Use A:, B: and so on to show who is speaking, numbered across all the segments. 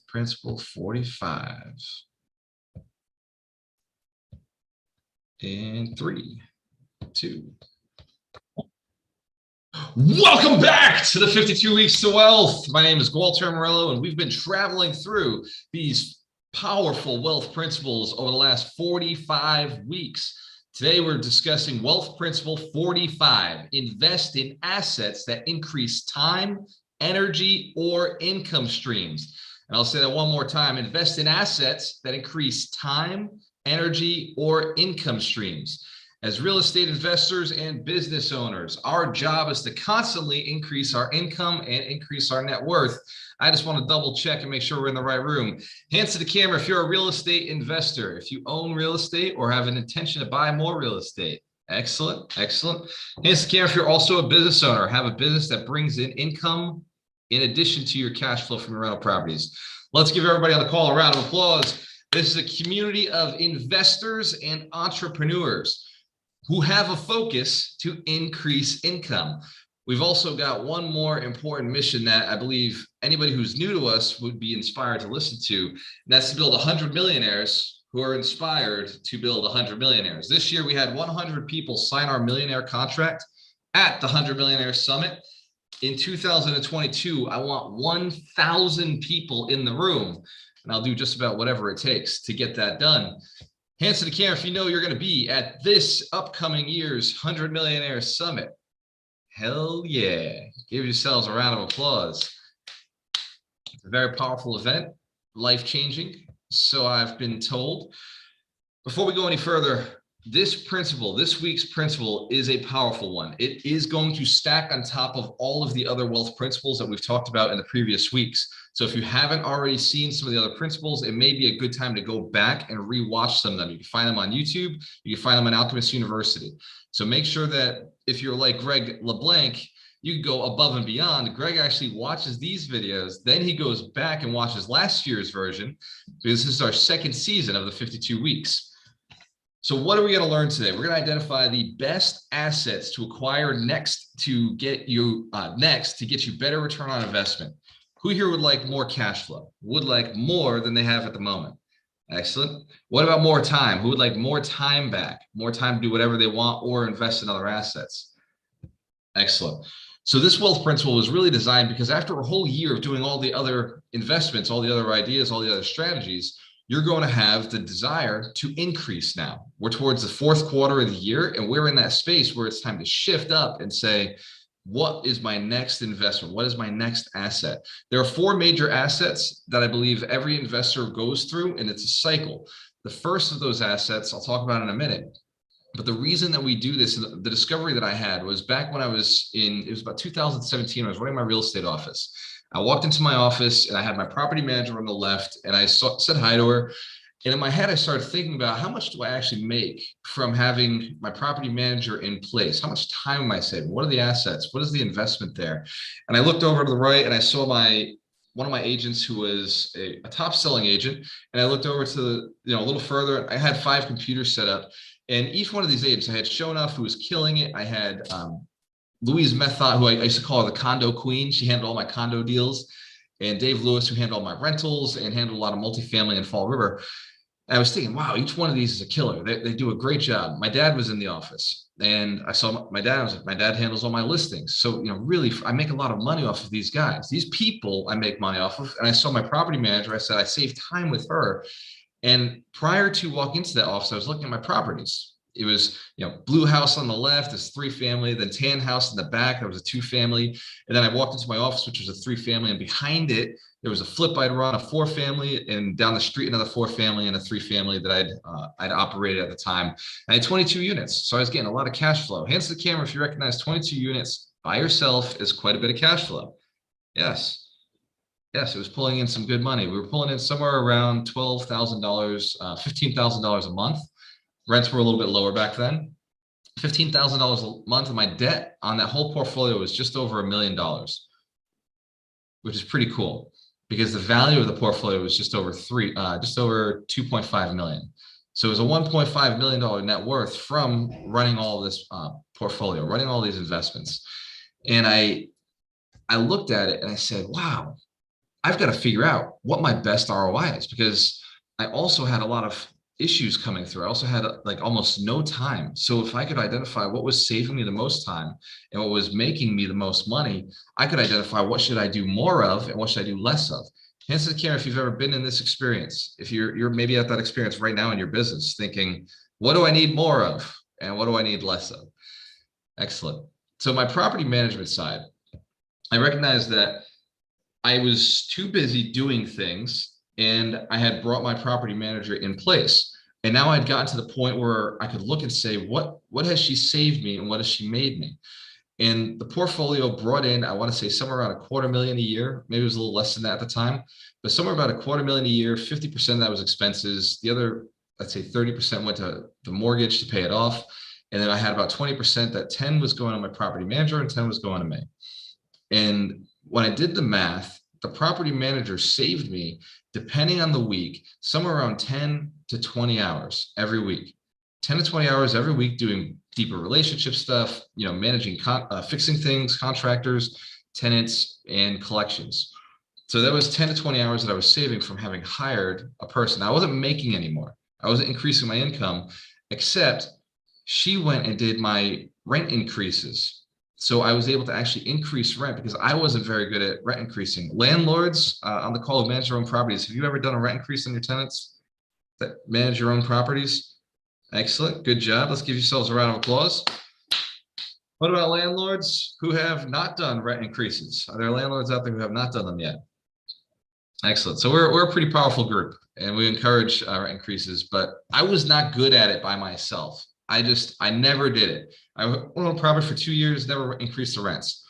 A: Principle 45. In 3, 2. Welcome back to the 52 Weeks to Wealth. My name is Walter Morello, and we've been traveling through these powerful wealth principles over the last 45 weeks. Today, we're discussing wealth principle 45. Invest in assets that increase time, energy, or income streams. And I'll say that one more time. Invest in assets that increase time, energy, or income streams. As real estate investors and business owners, our job is to constantly increase our income and increase our net worth. I just want to double check and make sure we're in the right room. Hands to the camera if you're a real estate investor, if you own real estate or have an intention to buy more real estate. Excellent, excellent. Hands to the camera if you're also a business owner, have a business that brings in income in addition to your cash flow from your rental properties. Let's give everybody on the call a round of applause. This is a community of investors and entrepreneurs who have a focus to increase income. We've also got one more important mission that I believe anybody who's new to us would be inspired to listen to, and that's to build 100 millionaires who are inspired to build 100 millionaires. This year, we had 100 people sign our millionaire contract at the 100 Millionaire Summit. In 2022, I want 1,000 people in the room, and I'll do just about whatever it takes to get that done. Hands to the camera if you know you're going to be at this upcoming year's 100 Millionaire Summit. Hell yeah. Give yourselves a round of applause. It's a very powerful event, life-changing, so I've been told. Before we go any further, this week's principle is a powerful one. It is going to stack on top of all of the other wealth principles that we've talked about in the previous weeks. So if you haven't already seen some of the other principles, it may be a good time to go back and rewatch some of them. You can find them on YouTube. You can find them on Alchemist University. So make sure that if you're like Greg LeBlanc, you can go above and beyond. Greg actually watches these videos. Then he goes back and watches last year's version, because this is our second season of the 52 weeks. So what are we going to learn today? We're going to identify the best assets to acquire next to get you better return on investment. Who here would like more cash flow? Would like more than they have at the moment? Excellent. What about more time? Who would like more time back? More time to do whatever they want or invest in other assets? Excellent. So this wealth principle was really designed because after a whole year of doing all the other investments, all the other ideas, all the other strategies, you're going to have the desire to increase now. We're towards the fourth quarter of the year, and we're in that space where it's time to shift up and say, what is my next investment? What is my next asset? There are 4 major assets that I believe every investor goes through, and it's a cycle. The first of those assets, I'll talk about in a minute. But the reason that we do this, the discovery that I had was back when it was about 2017, I was running my real estate office. I walked into my office and I had my property manager on the left, and I said hi to her. And in my head, I started thinking about how much do I actually make from having my property manager in place? How much time am I saving? What are the assets? What is the investment there? And I looked over to the right and I saw one of my agents who was a top selling agent. And I looked over to a little further. I had 5 computers set up, and each one of these agents, I had Shona, who was killing it. I had Louise Method, who I used to call her the condo queen. She handled all my condo deals. And Dave Lewis, who handled all my rentals and handled a lot of multifamily in Fall River. And I was thinking, wow, each one of these is a killer. They do a great job. My dad was in the office, and I saw my dad. I was like, my dad handles all my listings. So, really, I make a lot of money off of these guys. These people I make money off of. And I saw my property manager. I said, I saved time with her. And prior to walking into that office, I was looking at my properties. It was, blue house on the left is 3-family, then tan house in the back, that was a 2-family. And then I walked into my office, which was a 3-family, and behind it, there was a flip I'd run, a 4-family, and down the street, another 4-family and a 3-family that I'd operated at the time. I had 22 units, so I was getting a lot of cash flow. Hands to the camera if you recognize 22 units by yourself is quite a bit of cash flow. Yes. Yes, it was pulling in some good money. We were pulling in somewhere around $12,000, $15,000 a month. Rents were a little bit lower back then. $15,000 a month, and my debt on that whole portfolio was just over $1 million, which is pretty cool because the value of the portfolio was just over 2.5 million. So it was a $1.5 million net worth from running all this portfolio, running all these investments. And I looked at it and I said, wow, I've got to figure out what my best ROI is, because I also had a lot of issues coming through. I also had like almost no time. So if I could identify what was saving me the most time and what was making me the most money, I could identify what should I do more of and what should I do less of. Hence the care, if you've ever been in this experience, if you're maybe at that experience right now in your business, thinking, what do I need more of and what do I need less of? Excellent. So my property management side, I recognize that I was too busy doing things, and I had brought my property manager in place. And now I'd gotten to the point where I could look and say, what has she saved me and what has she made me? And the portfolio brought in, I want to say somewhere around $250,000 a year. Maybe it was a little less than that at the time, but somewhere about $250,000 a year. 50% of that was expenses. The other, let's say 30% went to the mortgage to pay it off. And then I had about 20%, that 10 was going on my property manager and 10 was going to me. And when I did the math, the property manager saved me, depending on the week, somewhere around 10 to 20 hours every week. 10 to 20 hours every week doing deeper relationship stuff, managing, fixing things, contractors, tenants, and collections. So that was 10 to 20 hours that I was saving from having hired a person. I wasn't making anymore. I wasn't increasing my income, except she went and did my rent increases. So I was able to actually increase rent because I wasn't very good at rent increasing. Landlords on the call who manage their own properties, have you ever done a rent increase on your tenants that manage your own properties? Excellent. Good job. Let's give yourselves a round of applause. What about landlords who have not done rent increases? Are there landlords out there who have not done them yet? Excellent. So we're a pretty powerful group, and we encourage rent increases, but I was not good at it by myself. I never did it. I owned a property for 2 years, never increased the rents.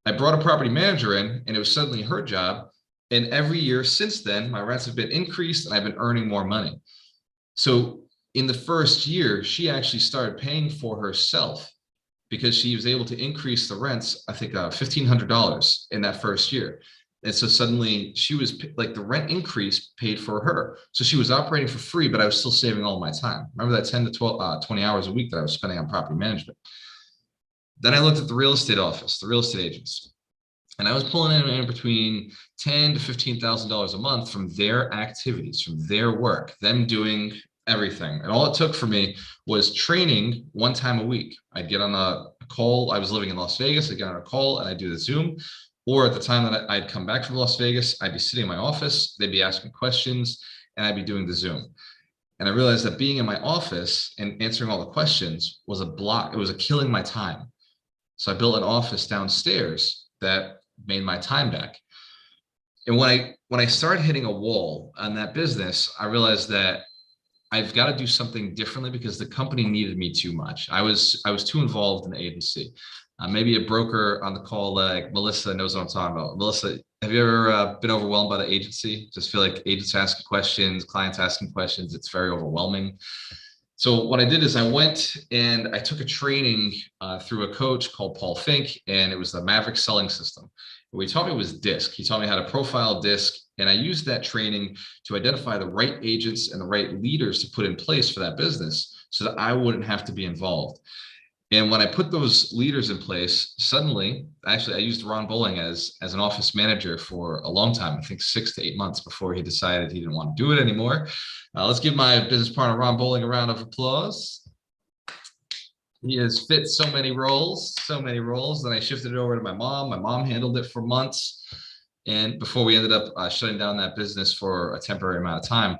A: I brought a property manager in, and it was suddenly her job. And every year since then, my rents have been increased and I've been earning more money. So in the first year, she actually started paying for herself because she was able to increase the rents, I think $1,500 in that first year. And so suddenly she was like, the rent increase paid for her. So she was operating for free, but I was still saving all my time. Remember that 10 to 12, 20 hours a week that I was spending on property management. Then I looked at the real estate office, the real estate agents, and I was pulling in between $10,000 to $15,000 a month from their activities, from their work, them doing everything. And all it took for me was training one time a week. I'd get on a call. I was living in Las Vegas. I'd get on a call and I'd do the Zoom. Or at the time that I'd come back from Las Vegas, I'd be sitting in my office. They'd be asking questions and I'd be doing the Zoom. And I realized that being in my office and answering all the questions was a block. It was killing my time. So I built an office downstairs that made my time back. And when I started hitting a wall on that business, I realized that I've got to do something differently because the company needed me too much. I was too involved in the agency. Maybe a broker on the call like Melissa knows what I'm talking about. Melissa, have you ever been overwhelmed by the agency? Just feel like agents asking questions, clients asking questions. It's very overwhelming. So what I did is I went and I took a training through a coach called Paul Fink, and it was the Maverick Selling System. What he taught me was DISC. He taught me how to profile DISC, and I used that training to identify the right agents and the right leaders to put in place for that business so that I wouldn't have to be involved. And when I put those leaders in place, suddenly, actually, I used Ron Bowling as an office manager for a long time, I think 6 to 8 months before he decided he didn't want to do it anymore. Let's give my business partner, Ron Bowling, a round of applause. He has fit so many roles. Then I shifted it over to my mom. My mom handled it for months. And before we ended up shutting down that business for a temporary amount of time.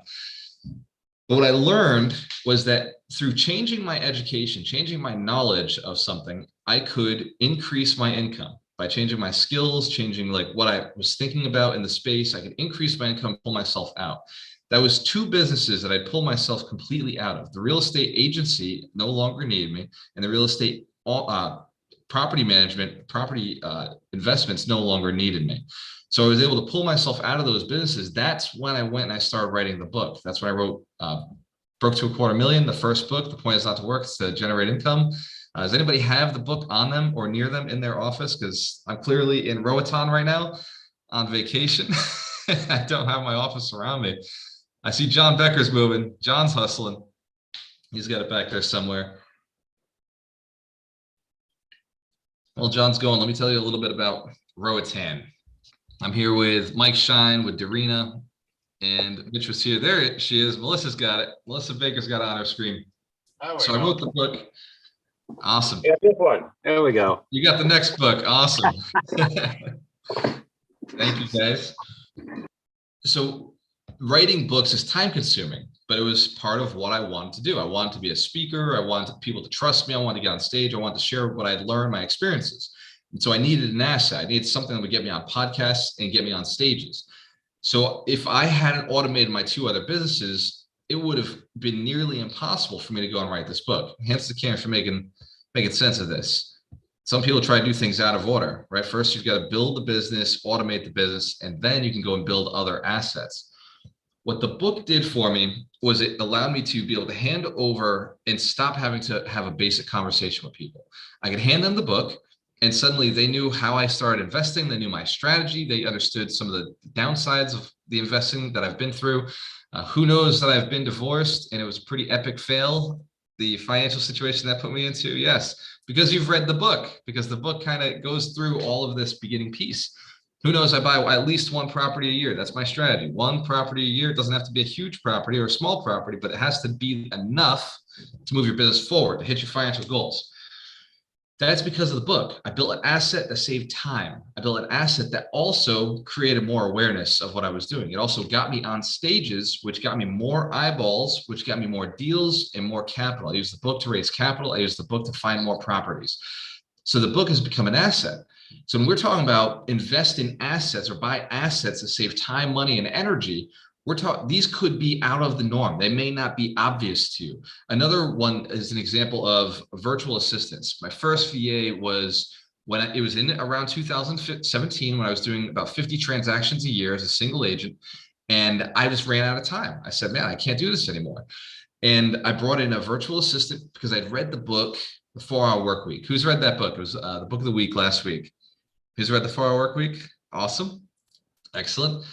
A: But what I learned was that through changing my education, changing my knowledge of something, I could increase my income by changing my skills, changing like what I was thinking about in the space. I could increase my income, pull myself out. That was 2 businesses that I pulled myself completely out of. The real estate agency no longer needed me, and the real estate property management, property investments no longer needed me. So I was able to pull myself out of those businesses. That's when I went and I started writing the book. That's when I wrote Broke to $250,000, the first book. The point is not to work, it's to generate income. Does anybody have the book on them or near them in their office? Because I'm clearly in Roatan right now on vacation. I don't have my office around me. I see John Becker's moving. John's hustling. He's got it back there somewhere. Well, John's going. Let me tell you a little bit about Roatan. I'm here with Mike Shine, with Darina, and Mitch was here. There she is. Melissa's got it. Melissa Baker's got it on her screen. So I wrote the book. Awesome.
B: Yeah, this one. There we go.
A: You got the next book. Awesome. Thank you, guys. So writing books is time consuming, but it was part of what I wanted to do. I wanted to be a speaker. I wanted people to trust me. I wanted to get on stage. I wanted to share what I'd learned, my experiences. And so I needed an asset. I needed something that would get me on podcasts and get me on stages. So if I hadn't automated my two other businesses, it would have been nearly impossible for me to go and write this book. Hence the camera for making sense of this. Some people try to do things out of order, right? First, you've got to build the business, automate the business, and then you can go and build other assets. What the book did for me was it allowed me to be able to hand over and stop having to have a basic conversation with people. I could hand them the book, and suddenly they knew how I started investing. They knew my strategy. They understood some of the downsides of the investing that I've been through. Who knows that I've been divorced, and it was a pretty epic fail. The financial situation that put me into, yes, because you've read the book, because the book kind of goes through all of this beginning piece. Who knows, I buy at least one property a year. That's my strategy. One property a year. It doesn't have to be a huge property or a small property, but it has to be enough to move your business forward, to hit your financial goals. That's because of the book. I built an asset that saved time. I built an asset that also created more awareness of what I was doing. It also got me on stages, which got me more eyeballs, which got me more deals and more capital. I used the book to raise capital. I used the book to find more properties. So the book has become an asset. So when we're talking about invest in assets or buy assets that save time, money, and energy, we're talking, these could be out of the norm. They may not be obvious to you. Another one is an example of virtual assistants. My first VA was when it was in around 2017, when I was doing about 50 transactions a year as a single agent. And I just ran out of time. I said, man, I can't do this anymore. And I brought in a virtual assistant because I'd read the book, The 4-Hour Work Week. Who's read that book? It was the book of the week last week. Who's read The 4-Hour Work Week? Awesome. Excellent.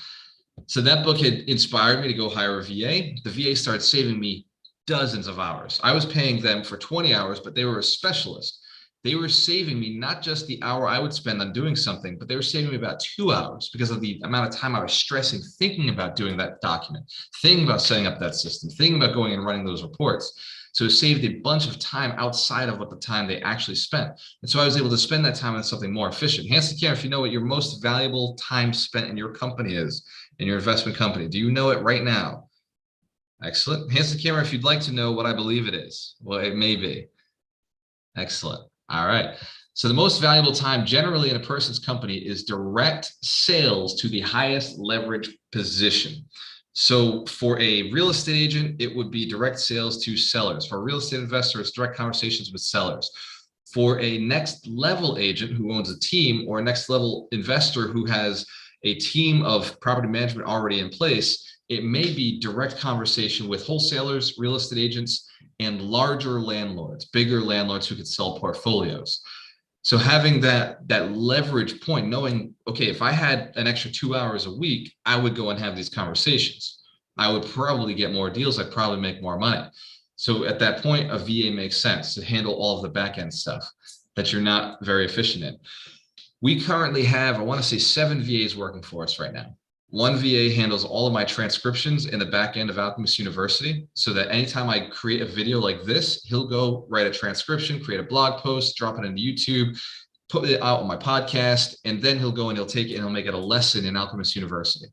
A: So that book had inspired me to go hire a VA. The VA started saving me dozens of hours. I was paying them for 20 hours, but they were a specialist. They were saving me not just the hour I would spend on doing something, but they were saving me about 2 hours because of the amount of time I was stressing, thinking about doing that document, thinking about setting up that system, thinking about going and running those reports. So it saved a bunch of time outside of what the time they actually spent. And so I was able to spend that time on something more efficient. Hands to camera if you know what your most valuable time spent in your company is, in your investment company. Do you know it right now? Excellent. Hands to camera if you'd like to know what I believe it is. Well, it may be. Excellent. All right. So the most valuable time generally in a person's company is direct sales to the highest leverage position. So for a real estate agent, it would be direct sales to sellers. For a real estate investor, it's direct conversations with sellers. For a next level agent who owns a team, or a next level investor who has a team of property management already in place, it may be direct conversation with wholesalers, real estate agents, and larger landlords, bigger landlords who could sell portfolios. So having that leverage point, knowing, okay, if I had an extra 2 hours a week, I would go and have these conversations. I would probably get more deals. I'd probably make more money. So at that point, a VA makes sense to handle all of the back end stuff that you're not very efficient in. We currently have, I want to say, 7 VAs working for us right now. One VA handles all of my transcriptions in the back end of Alchemist University, so that anytime I create a video like this, he'll go write a transcription, create a blog post, drop it into YouTube, put it out on my podcast, and then he'll go and he'll take it and he'll make it a lesson in Alchemist University.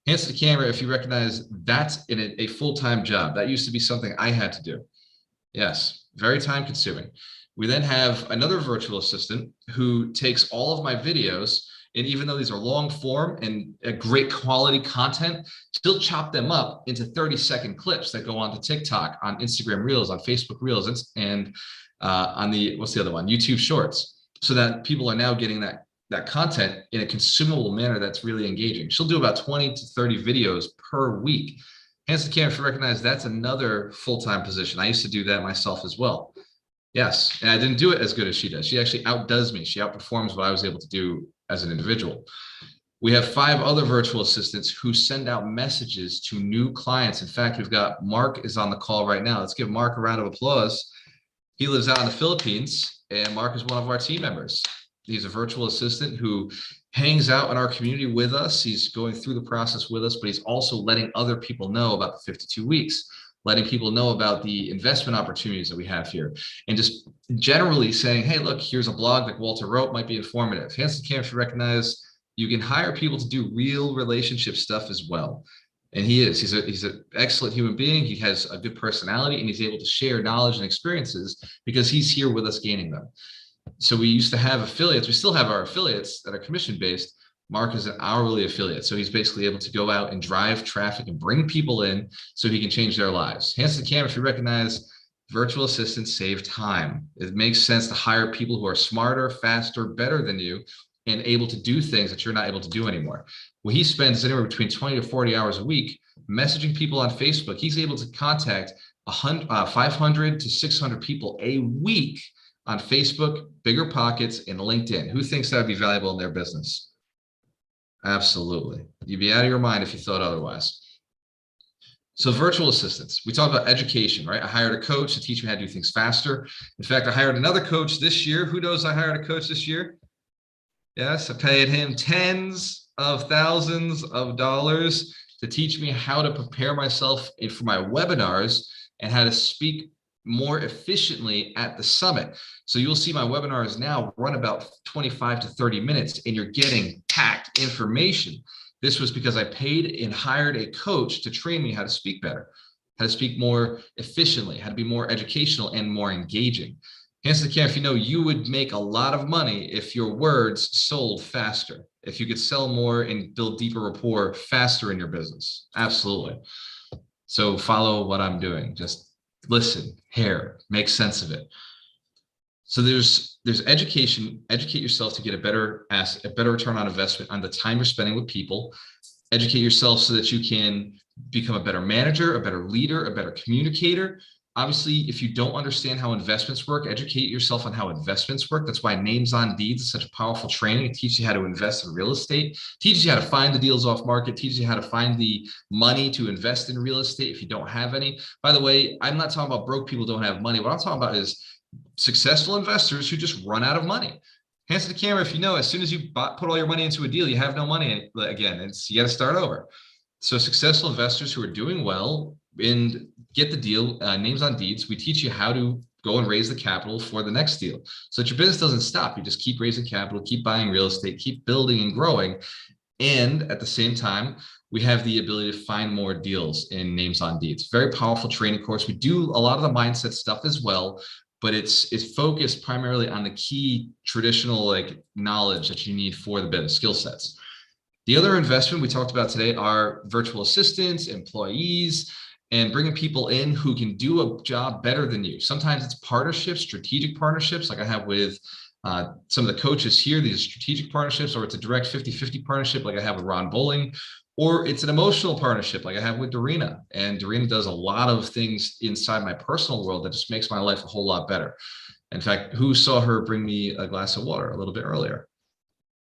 A: Hands to the camera if you recognize that's in a full-time job. That used to be something I had to do. Yes, very time consuming. We then have another virtual assistant who takes all of my videos, and even though these are long form and a great quality content, still chop them up into 30-second clips that go onto TikTok, on Instagram Reels, on Facebook Reels, and on the, what's the other one? YouTube Shorts, so that people are now getting that content in a consumable manner that's really engaging. She'll do about 20 to 30 videos per week. Hands to the camera if you recognize that's another full-time position. I used to do that myself as well. Yes, and I didn't do it as good as she does. She actually outdoes me. She outperforms what I was able to do as an individual. We have 5 other virtual assistants who send out messages to new clients. In fact, we've got Mark is on the call right now. Let's give Mark a round of applause. He lives out in the Philippines, and Mark is one of our team members. He's a virtual assistant who hangs out in our community with us. He's going through the process with us, but he's also letting other people know about the 52 weeks, letting people know about the investment opportunities that we have here, and just generally saying, hey, look, here's a blog that Walter wrote, might be informative. Hands to camera, if you recognize, you can hire people to do real relationship stuff as well. And he's an excellent human being. He has a good personality, and he's able to share knowledge and experiences because he's here with us gaining them. So we used to have affiliates. We still have our affiliates that are commission based. Mark is an hourly affiliate. So he's basically able to go out and drive traffic and bring people in so he can change their lives. Hands to the camera if you recognize virtual assistants save time. It makes sense to hire people who are smarter, faster, better than you, and able to do things that you're not able to do anymore. Well, he spends anywhere between 20 to 40 hours a week messaging people on Facebook. He's able to contact 500 to 600 people a week on Facebook, Bigger Pockets, and LinkedIn. Who thinks that would be valuable in their business? Absolutely. You'd be out of your mind if you thought otherwise. So virtual assistants, we talk about education, right? I hired a coach to teach me how to do things faster. In fact, I hired another coach this year. Who knows I hired a coach this year? Yes, I paid him tens of thousands of dollars to teach me how to prepare myself for my webinars and how to speak more efficiently at the summit. So you'll see my webinars now run about 25 to 30 minutes, and you're getting packed information. This was because I paid and hired a coach to train me how to speak better, how to speak more efficiently, how to be more educational and more engaging. Hands to the camera if you know you would make a lot of money if your words sold faster, if you could sell more and build deeper rapport faster in your business. Absolutely. So follow what I'm doing. Just listen, hear, make sense of it. So there's education. Educate yourself to get a better return on investment on the time you're spending with people. Educate yourself so that you can become a better manager, a better leader, a better communicator. Obviously, if you don't understand how investments work, educate yourself on how investments work. That's why Names on Deeds is such a powerful training. It teaches you how to invest in real estate, teaches you how to find the deals off market, teaches you how to find the money to invest in real estate if you don't have any. By the way, I'm not talking about broke people who don't have money. What I'm talking about is successful investors who just run out of money. Hands to the camera if you know, as soon as you put all your money into a deal, you have no money again. You got to start over. So successful investors who are doing well and get the deal, Names on Deeds, we teach you how to go and raise the capital for the next deal so that your business doesn't stop. You just keep raising capital, keep buying real estate, keep building and growing. And at the same time, we have the ability to find more deals in Names on Deeds. Very powerful training course. We do a lot of the mindset stuff as well, but it's focused primarily on the key traditional knowledge that you need for the business, skill sets. The other investment we talked about today are virtual assistants, employees, and bringing people in who can do a job better than you. Sometimes it's partnerships, strategic partnerships, like I have with some of the coaches here. These are strategic partnerships, or it's a direct 50-50 partnership like I have with Ron Bowling, or it's an emotional partnership like I have with Dorina. And Dorina does a lot of things inside my personal world that just makes my life a whole lot better. In fact, who saw her bring me a glass of water a little bit earlier?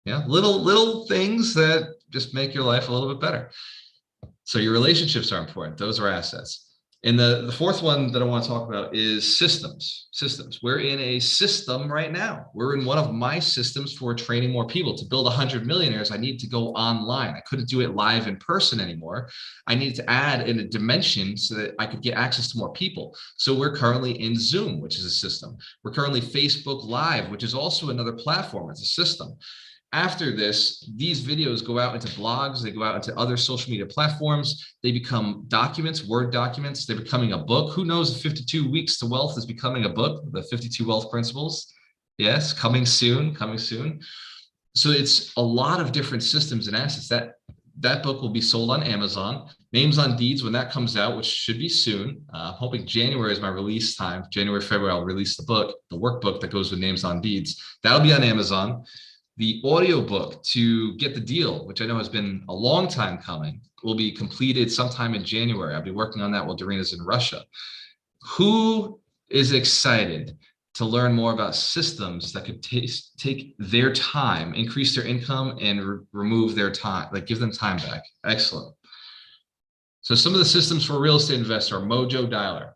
A: Yeah, little things that just make your life a little bit better. So your relationships are important. Those are assets. And the fourth one that I want to talk about is systems. We're in a system right now. We're in one of my systems for training more people. To build 100 millionaires, I need to go online. I couldn't do it live in person anymore. I needed to add in a dimension so that I could get access to more people. So we're currently in Zoom, which is a system. We're currently Facebook Live, which is also another platform. It's a system. After this, these videos go out into blogs, they go out into other social media platforms, they become documents, Word documents, they're becoming a book. Who knows if 52 Weeks to Wealth is becoming a book, the 52 Wealth Principles? Yes, coming soon. So it's a lot of different systems and assets. That book will be sold on Amazon. Names on Deeds, when that comes out, which should be soon. I'm hoping January is my release time. January, February, I'll release the book, the workbook that goes with Names on Deeds. That'll be on Amazon. The audiobook to get the deal, which I know has been a long time coming, will be completed sometime in January. I'll be working on that while Dorina's in Russia. Who is excited to learn more about systems that could take their time, increase their income, and remove their time, give them time back? Excellent. So some of the systems for a real estate investor are Mojo Dialer.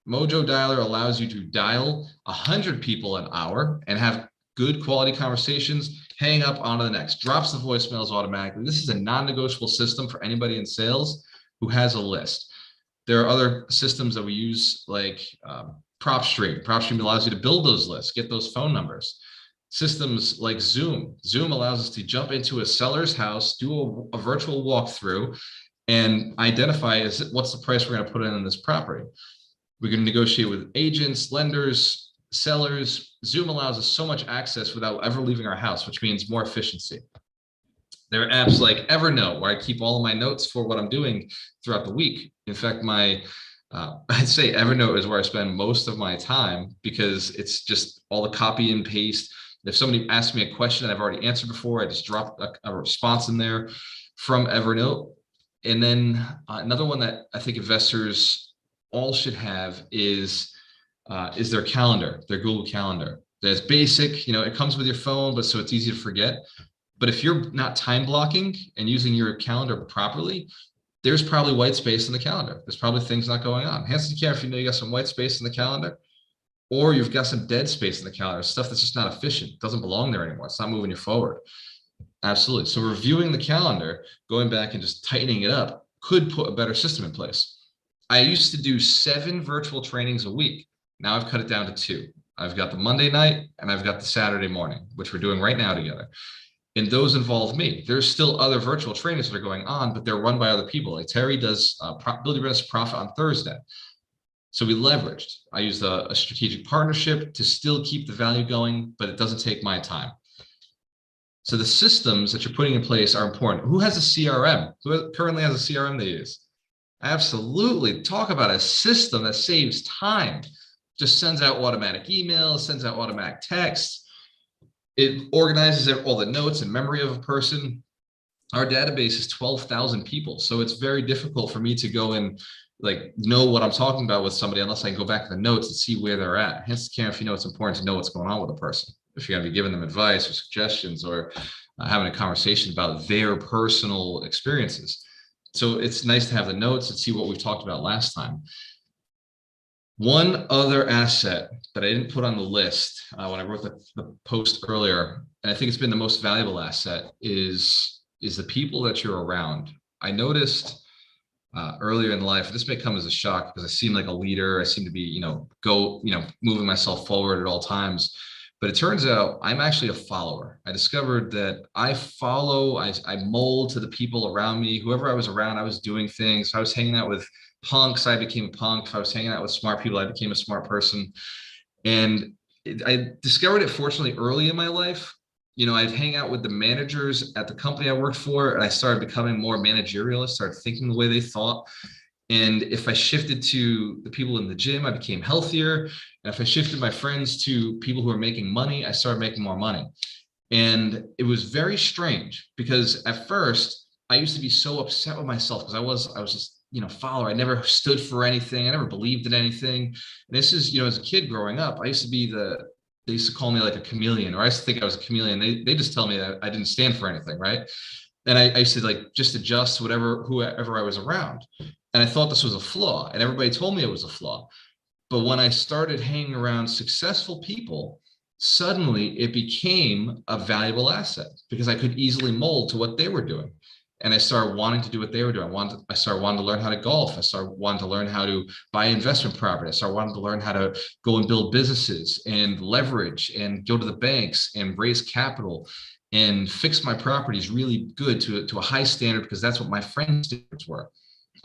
A: Mojo Dialer allows you to dial 100 people an hour and have good quality conversations, hang up, on to the next, drops the voicemails automatically. This is a non-negotiable system for anybody in sales who has a list. There are other systems that we use like PropStream. PropStream allows you to build those lists, get those phone numbers. Systems like Zoom. Zoom allows us to jump into a seller's house, do a virtual walkthrough, and identify what's the price we're going to put in this property. We can negotiate with agents, lenders, sellers. Zoom allows us so much access without ever leaving our house, which means more efficiency. There are apps like Evernote, where I keep all of my notes for what I'm doing throughout the week. In fact, I'd say Evernote is where I spend most of my time, because it's just all the copy and paste. If somebody asks me a question that I've already answered before, I just drop a response in there from Evernote. And then another one that I think investors all should have is their calendar, their Google Calendar. That's basic, it comes with your phone, but so it's easy to forget. But if you're not time blocking and using your calendar properly, there's probably white space in the calendar. There's probably things not going on. Hands to the camera if you got some white space in the calendar, or you've got some dead space in the calendar, stuff that's just not efficient, doesn't belong there anymore. It's not moving you forward. Absolutely. So reviewing the calendar, going back and just tightening it up could put a better system in place. I used to do 7 virtual trainings a week. Now I've cut it down to 2. I've got the Monday night and I've got the Saturday morning, which we're doing right now together. And those involve me. There's still other virtual trainings that are going on, but they're run by other people. Like Terry does Build Your Business Profit on Thursday. So we leveraged. I used a strategic partnership to still keep the value going, but it doesn't take my time. So the systems that you're putting in place are important. Who has a CRM? Who currently has a CRM they use? Absolutely. Talk about a system that saves time. Just sends out automatic emails, sends out automatic texts. It organizes all the notes and memory of a person. Our database is 12,000 people. So it's very difficult for me to go and know what I'm talking about with somebody unless I can go back to the notes and see where they're at. Hence the camera, if it's important to know what's going on with a person. If you're going to be giving them advice or suggestions or having a conversation about their personal experiences. So it's nice to have the notes and see what we've talked about last time. One other asset that I didn't put on the list when I wrote the post earlier, and I think it's been the most valuable asset, is the people that you're around. I noticed earlier in life, this may come as a shock because I seem like a leader. I seem to be, moving myself forward at all times. But it turns out I'm actually a follower. I discovered that I mold to the people around me. Whoever I was around, I was doing things. If I was hanging out with punks, I became a punk. If I was hanging out with smart people, I became a smart person. And I discovered it fortunately early in my life. I'd hang out with the managers at the company I worked for, and I started becoming more managerial. I started thinking the way they thought. And if I shifted to the people in the gym, I became healthier. And if I shifted my friends to people who are making money, I started making more money. And it was very strange because at first I used to be so upset with myself because I was just, follower. I never stood for anything. I never believed in anything. And this is, as a kid growing up, I used to be they used to call me like a chameleon, or I used to think I was a chameleon. They just tell me that I didn't stand for anything. Right. And I used to just adjust to whoever I was around. And I thought this was a flaw, and everybody told me it was a flaw. But when I started hanging around successful people, suddenly it became a valuable asset because I could easily mold to what they were doing. And I started wanting to do what they were doing. I started wanting to learn how to golf. I started wanting to learn how to buy investment property. I started wanting to learn how to go and build businesses and leverage and go to the banks and raise capital and fix my properties really good to a high standard because that's what my friends' standards were.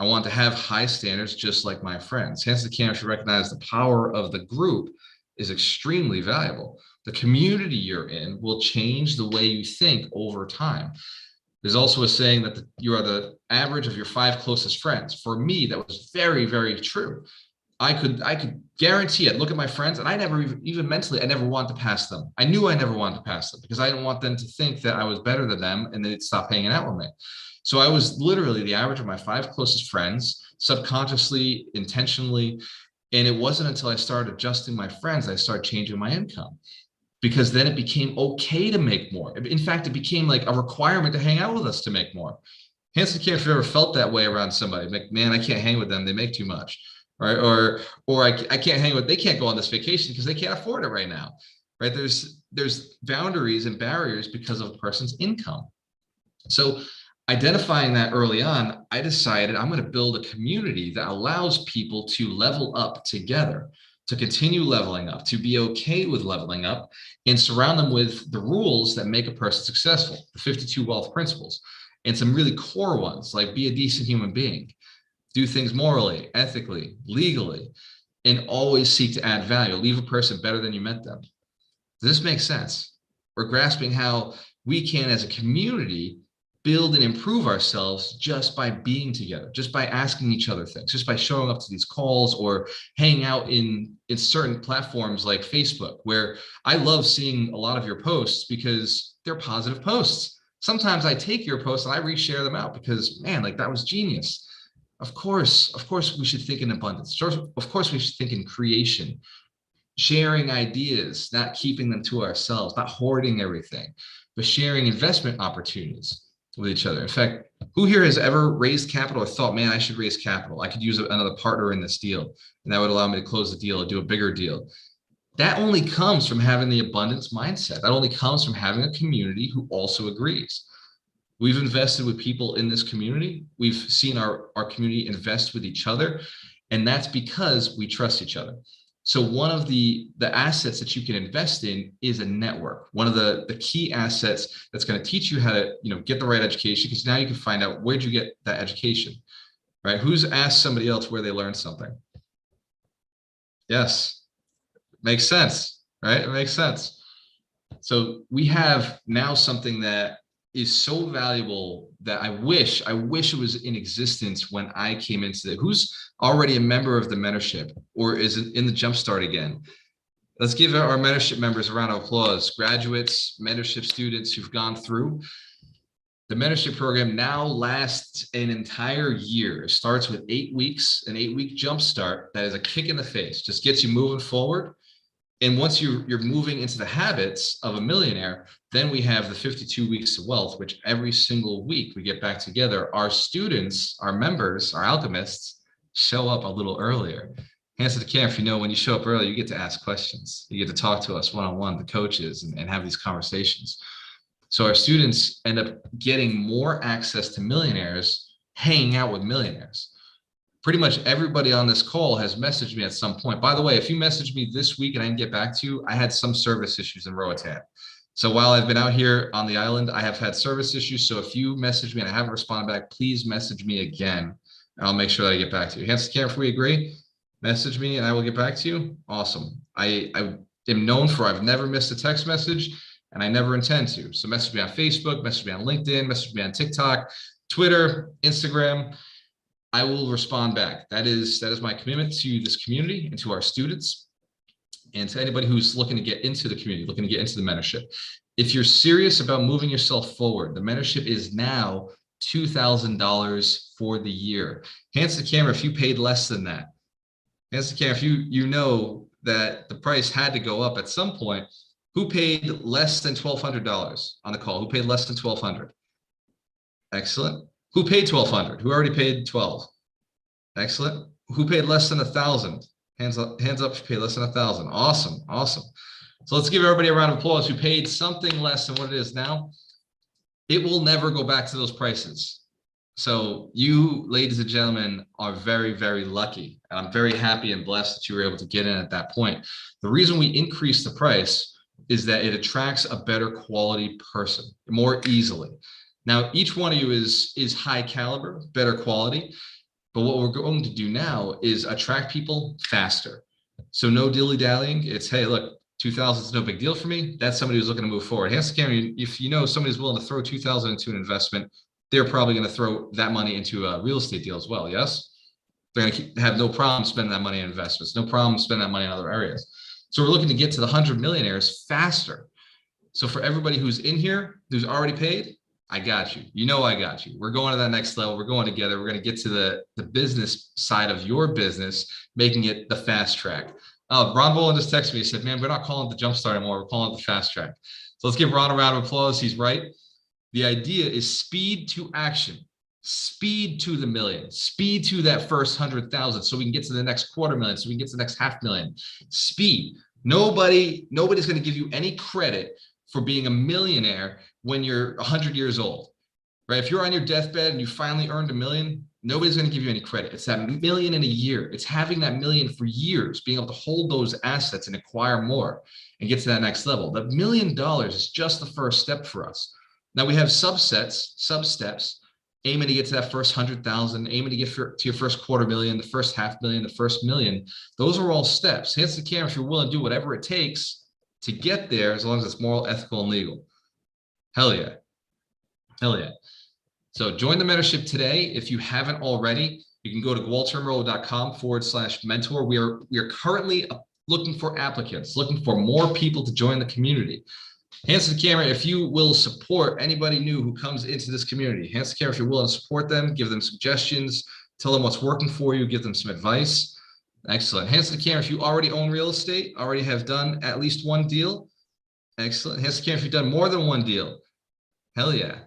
A: I want to have high standards just like my friends. Hence, the camera should recognize the power of the group is extremely valuable. The community you're in will change the way you think over time. There's also a saying that you are the average of your 5 closest friends. For me, that was very, very true. I could guarantee I'd look at my friends and I never even mentally, I never wanted to pass them. I knew I never wanted to pass them because I didn't want them to think that I was better than them and they'd stop hanging out with me. So I was literally the average of my 5 closest friends, subconsciously, intentionally. And it wasn't until I started adjusting my friends, I started changing my income, because then it became okay to make more. In fact, it became like a requirement to hang out with us to make more. Hence, the camera, if you ever felt that way around somebody, like, man, I can't hang with them, they make too much. Right? Or I can't hang with, they can't go on this vacation because they can't afford it right now. right? There's boundaries and barriers because of a person's income. So identifying that early on, I decided I'm going to build a community that allows people to level up together, to continue leveling up, to be okay with leveling up, and surround them with the rules that make a person successful, the 52 wealth principles, and some really core ones like be a decent human being, do things morally, ethically, legally, and always seek to add value, leave a person better than you met them. Does this make sense? We're grasping how we can, as a community, build and improve ourselves just by being together, just by asking each other things, just by showing up to these calls or hanging out in certain platforms like Facebook, where I love seeing a lot of your posts because they're positive posts. Sometimes I take your posts and I reshare them out because, man, like that was genius. Of course, we should think in abundance. Of course, we should think in creation, sharing ideas, not keeping them to ourselves, not hoarding everything, but sharing investment opportunities with each other. In fact, who here has ever raised capital or thought, man, I should raise capital. I could use another partner in this deal, and that would allow me to close the deal and do a bigger deal. That only comes from having the abundance mindset. That only comes from having a community who also agrees. We've invested with people in this community. We've seen our community invest with each other, and that's because we trust each other. So one of the assets that you can invest in is a network. One of the key assets that's going to teach you how to, get the right education, because now you can find out, where'd you get that education, right? Who's asked somebody else where they learned something? Yes, makes sense, right? It makes sense. So we have now something that is so valuable that I wish it was in existence when I came into it. Who's already a member of the mentorship or is in the Jumpstart again? Let's give our mentorship members a round of applause. Graduates, mentorship students who've gone through. The mentorship program now lasts an entire year. It starts with 8 weeks, an 8-week Jumpstart that is a kick in the face, just gets you moving forward. And once you're moving into the habits of a millionaire, then we have the 52 weeks of wealth, which every single week we get back together. Our students, our members, our alchemists show up a little earlier. Hands to the camera if you know when you show up early, you get to ask questions. You get to talk to us one-on-one, the coaches, and have these conversations. So our students end up getting more access to millionaires, hanging out with millionaires. Pretty much everybody on this call has messaged me at some point. By the way, if you messaged me this week and I didn't get back to you, I had some service issues in Roatan. So while I've been out here on the island, I have had service issues. So if you message me and I haven't responded back, please message me again, and I'll make sure that I get back to you. Hands to the camera if we agree. Message me and I will get back to you. Awesome. I am known for I've never missed a text message, and I never intend to. So message me on Facebook, message me on LinkedIn, message me on TikTok, Twitter, Instagram. I will respond back. That is my commitment to this community and to our students and to anybody who's looking to get into the community, looking to get into the mentorship. If you're serious about moving yourself forward, the mentorship is now $2,000 for the year. Hands to the camera if you paid less than that. Hands to the camera if you know that the price had to go up at some point. Who paid less than $1,200 on the call? Who paid less than $1,200? Excellent. Who paid $1,200? Who already paid 12? Excellent. Who paid less than 1,000? Hands up if you paid less than 1,000. Awesome. So let's give everybody a round of applause who paid something less than what it is now. It will never go back to those prices. So you, ladies and gentlemen, are very, very lucky. And I'm very happy and blessed that you were able to get in at that point. The reason we increased the price is that it attracts a better quality person more easily. Now, each one of you is high caliber, better quality, but what we're going to do now is attract people faster. So no dilly-dallying. It's, hey, look, 2,000 is no big deal for me. That's somebody who's looking to move forward. Hands to the camera, if you know somebody's willing to throw 2,000 into an investment, they're probably going to throw that money into a real estate deal as well, yes? They're going to have no problem spending that money in investments, no problem spending that money in other areas. So we're looking to get to the 100 millionaires faster. So for everybody who's in here, who's already paid, I got you. You know I got you. We're going to that next level. We're going together. We're going to get to the business side of your business, making it the fast track. Ron Boland just texted me. He said, man, we're not calling it the Jumpstart anymore. We're calling it the fast track. So let's give Ron a round of applause. He's right. The idea is speed to action, speed to the million, speed to that first 100,000 so we can get to the next 250,000, so we can get to the next 500,000. Speed. Nobody's going to give you any credit for being a millionaire when you're 100 years old, right? If you're on your deathbed and you finally earned $1 million, nobody's going to give you any credit. It's that million in a year. It's having that million for years, being able to hold those assets and acquire more and get to that next level. The $1 million is just the first step for us. Now we have sub-steps, aiming to get to that first 100,000, aiming to get to your first $250,000, the first $500,000, the first $1 million. Those are all steps. Hands to the camera if you're willing to do whatever it takes to get there, as long as it's moral, ethical, and legal. Hell yeah. Hell yeah. So join the mentorship today. If you haven't already, you can go to gualtermerlo.com/mentor. We are currently looking for applicants, looking for more people to join the community. Hands to the camera if you will support anybody new who comes into this community. Hands to the camera if you're willing to support them, give them suggestions, tell them what's working for you, give them some advice. Excellent. Hands to the camera if you already own real estate, already have done at least one deal. Excellent. Hands to the camera if you've done more than one deal. Hell yeah.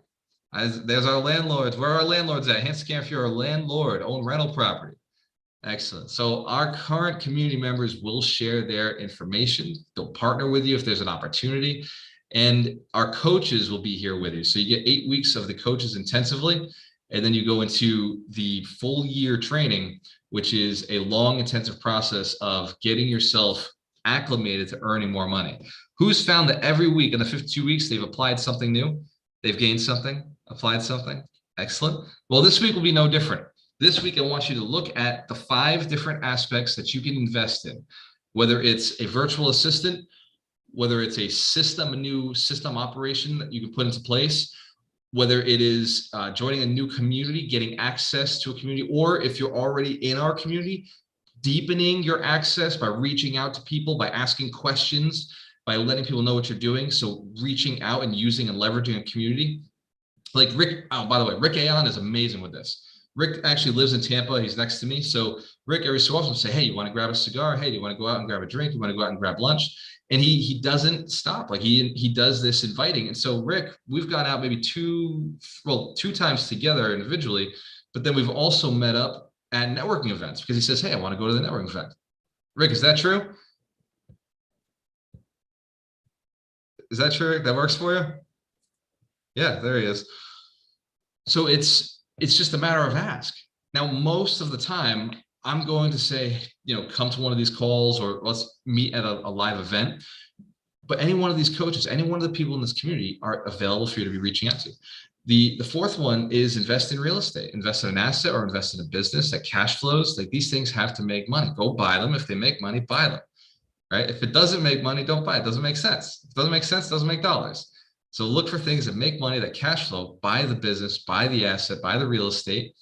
A: There's our landlords. Where are our landlords at? Hands to the camera if you're a landlord, own rental property. Excellent. So our current community members will share their information. They'll partner with you if there's an opportunity. And our coaches will be here with you. So you get 8 weeks of the coaches intensively, and then you go into the full year training, which is a long, intensive process of getting yourself acclimated to earning more money. Who's found that every week in the 52 weeks, they've applied something new? They've gained something, applied something? Excellent. Well, this week will be no different. This week, I want you to look at the 5 different aspects that you can invest in, whether it's a virtual assistant, whether it's a new system operation that you can put into place, whether it is joining a new community, getting access to a community, or if you're already in our community, deepening your access by reaching out to people, by asking questions, by letting people know what you're doing. So reaching out and using and leveraging a community. Like Rick, oh, by the way, Rick Aon is amazing with this. Rick actually lives in Tampa. He's next to me. So Rick, every so often will say, hey, you want to grab a cigar? Hey, do you want to go out and grab a drink? You want to go out and grab lunch? And he doesn't stop. Like he does this inviting. And so Rick, we've gone out maybe two times together individually, but then we've also met up at networking events because he says, hey, I want to go to the networking event. Rick, is that true? Is that true? That works for you? Yeah, there he is. So it's just a matter of ask. Now, most of the time, I'm going to say, come to one of these calls or let's meet at a live event. But any one of these coaches, any one of the people in this community are available for you to be reaching out to. The fourth one is invest in real estate, invest in an asset or invest in a business that cash flows. Like these things have to make money. Go buy them. If they make money, buy them, right? If it doesn't make money, don't buy it. It doesn't make sense. If it doesn't make sense, it doesn't make dollars. So look for things that make money, that cash flow, buy the business, buy the asset, buy the real estate.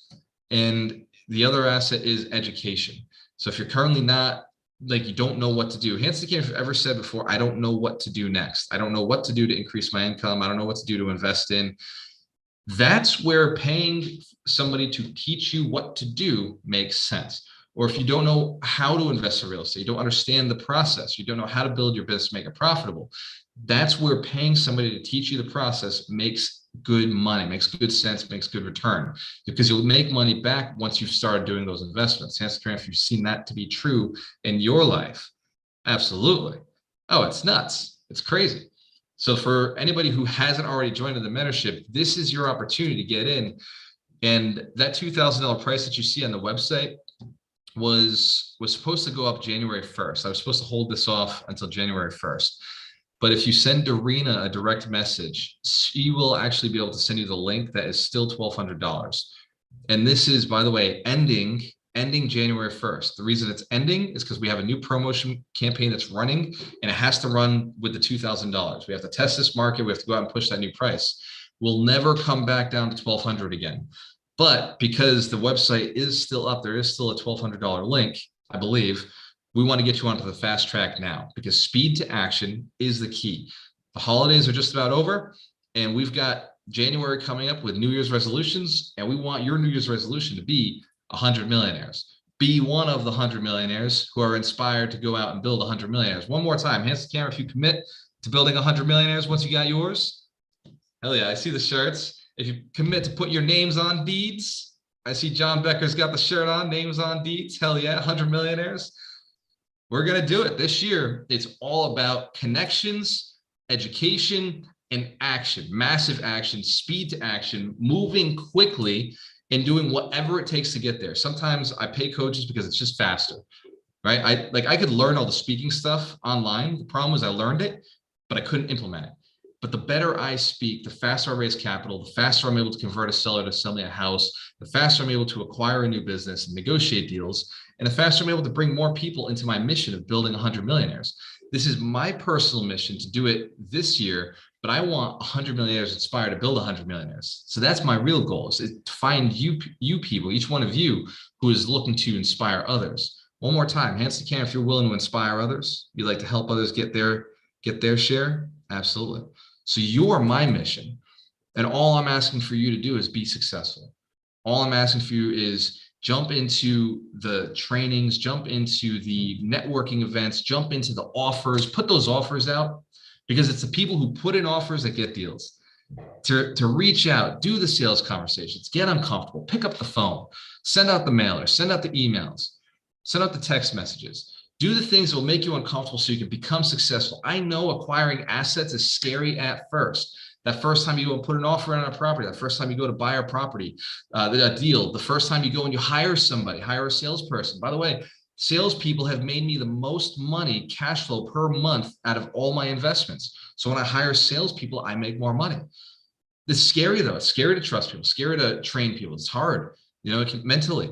A: And the other asset is education. So if you're currently not, like you don't know what to do, hands to the camera if you've ever said before, I don't know what to do next. I don't know what to do to increase my income. I don't know what to do to invest in. That's where paying somebody to teach you what to do makes sense. Or if you don't know how to invest in real estate, you don't understand the process, you don't know how to build your business, make it profitable. That's where paying somebody to teach you the process makes good money, makes good sense, makes good return, because you'll make money back once you've started doing those investments. Hands to the camera if you've seen that to be true in your life. Absolutely. Oh, it's nuts. It's crazy. So for anybody who hasn't already joined the mentorship, this is your opportunity to get in. And that $2,000 price that you see on the website was supposed to go up January 1st. I was supposed to hold this off until January 1st. But if you send Dorina a direct message, she will actually be able to send you the link that is still $1,200. And this is, by the way, ending January 1st. The reason it's ending is because we have a new promotion campaign that's running, and it has to run with the $2,000. We have to test this market. We have to go out and push that new price. We'll never come back down to $1,200 again. But because the website is still up, there is still a $1,200 link, I believe. We want to get you onto the fast track now because speed to action is the key. The holidays are just about over, and we've got January coming up with New Year's resolutions, and we want your New Year's resolution to be 100 millionaires. Be one of the 100 millionaires who are inspired to go out and build 100 millionaires. One more time, hands to the camera if you commit to building 100 millionaires once you got yours. Hell yeah, I see the shirts. If you commit to put your names on deeds, I see John Becker's got the shirt on, names on deeds. Hell yeah, 100 millionaires. We're going to do it this year. It's all about connections, education, and action, massive action, speed to action, moving quickly and doing whatever it takes to get there. Sometimes I pay coaches because it's just faster, right? I could learn all the speaking stuff online. The problem was I learned it, but I couldn't implement it. But the better I speak, the faster I raise capital, the faster I'm able to convert a seller to sell me a house, the faster I'm able to acquire a new business and negotiate deals, and the faster I'm able to bring more people into my mission of building 100 millionaires. This is my personal mission to do it this year, but I want 100 millionaires inspired to build 100 millionaires. So that's my real goal, is to find you people, each one of you who is looking to inspire others. One more time, hands to the camera if you're willing to inspire others. You'd like to help others get their share? Absolutely. So you're my mission. And all I'm asking for you to do is be successful. All I'm asking for you is jump into the trainings, jump into the networking events, jump into the offers, put those offers out, because it's the people who put in offers that get deals. To reach out, do the sales conversations, get uncomfortable, pick up the phone, send out the mailers, send out the emails, send out the text messages. Do the things that will make you uncomfortable so you can become successful. I know acquiring assets is scary at first. That first time you go and put an offer on a property, that first time you go to buy a property, a deal, the first time you go and you hire somebody, hire a salesperson. By the way, salespeople have made me the most money, cash flow per month out of all my investments. So when I hire salespeople, I make more money. It's scary though. It's scary to trust people, scary to train people. It's hard, mentally,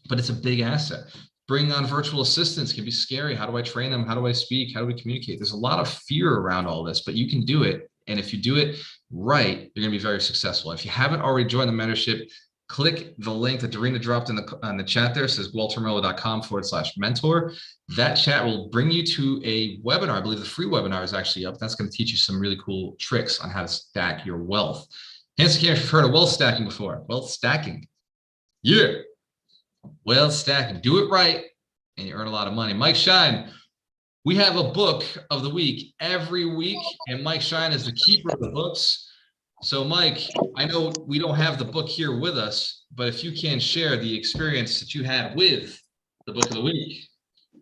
A: but it's a big asset. Bringing on virtual assistants can be scary. How do I train them? How do I speak? How do we communicate? There's a lot of fear around all this, but you can do it. And if you do it right, you're going to be very successful. If you haven't already joined the mentorship, click the link that Dorena dropped in the chat there. It says waltermerlo.com/mentor. That chat will bring you to a webinar. I believe the free webinar is actually up. That's going to teach you some really cool tricks on how to stack your wealth. Hands to camera if you've heard of wealth stacking before. Wealth stacking. Yeah. Wealth stacking. Do it right, and you earn a lot of money. Mike Shine, we have a book of the week every week, and Mike Shine is the keeper of the books. So, Mike, I know we don't have the book here with us, but if you can share the experience that you had with the book of the week.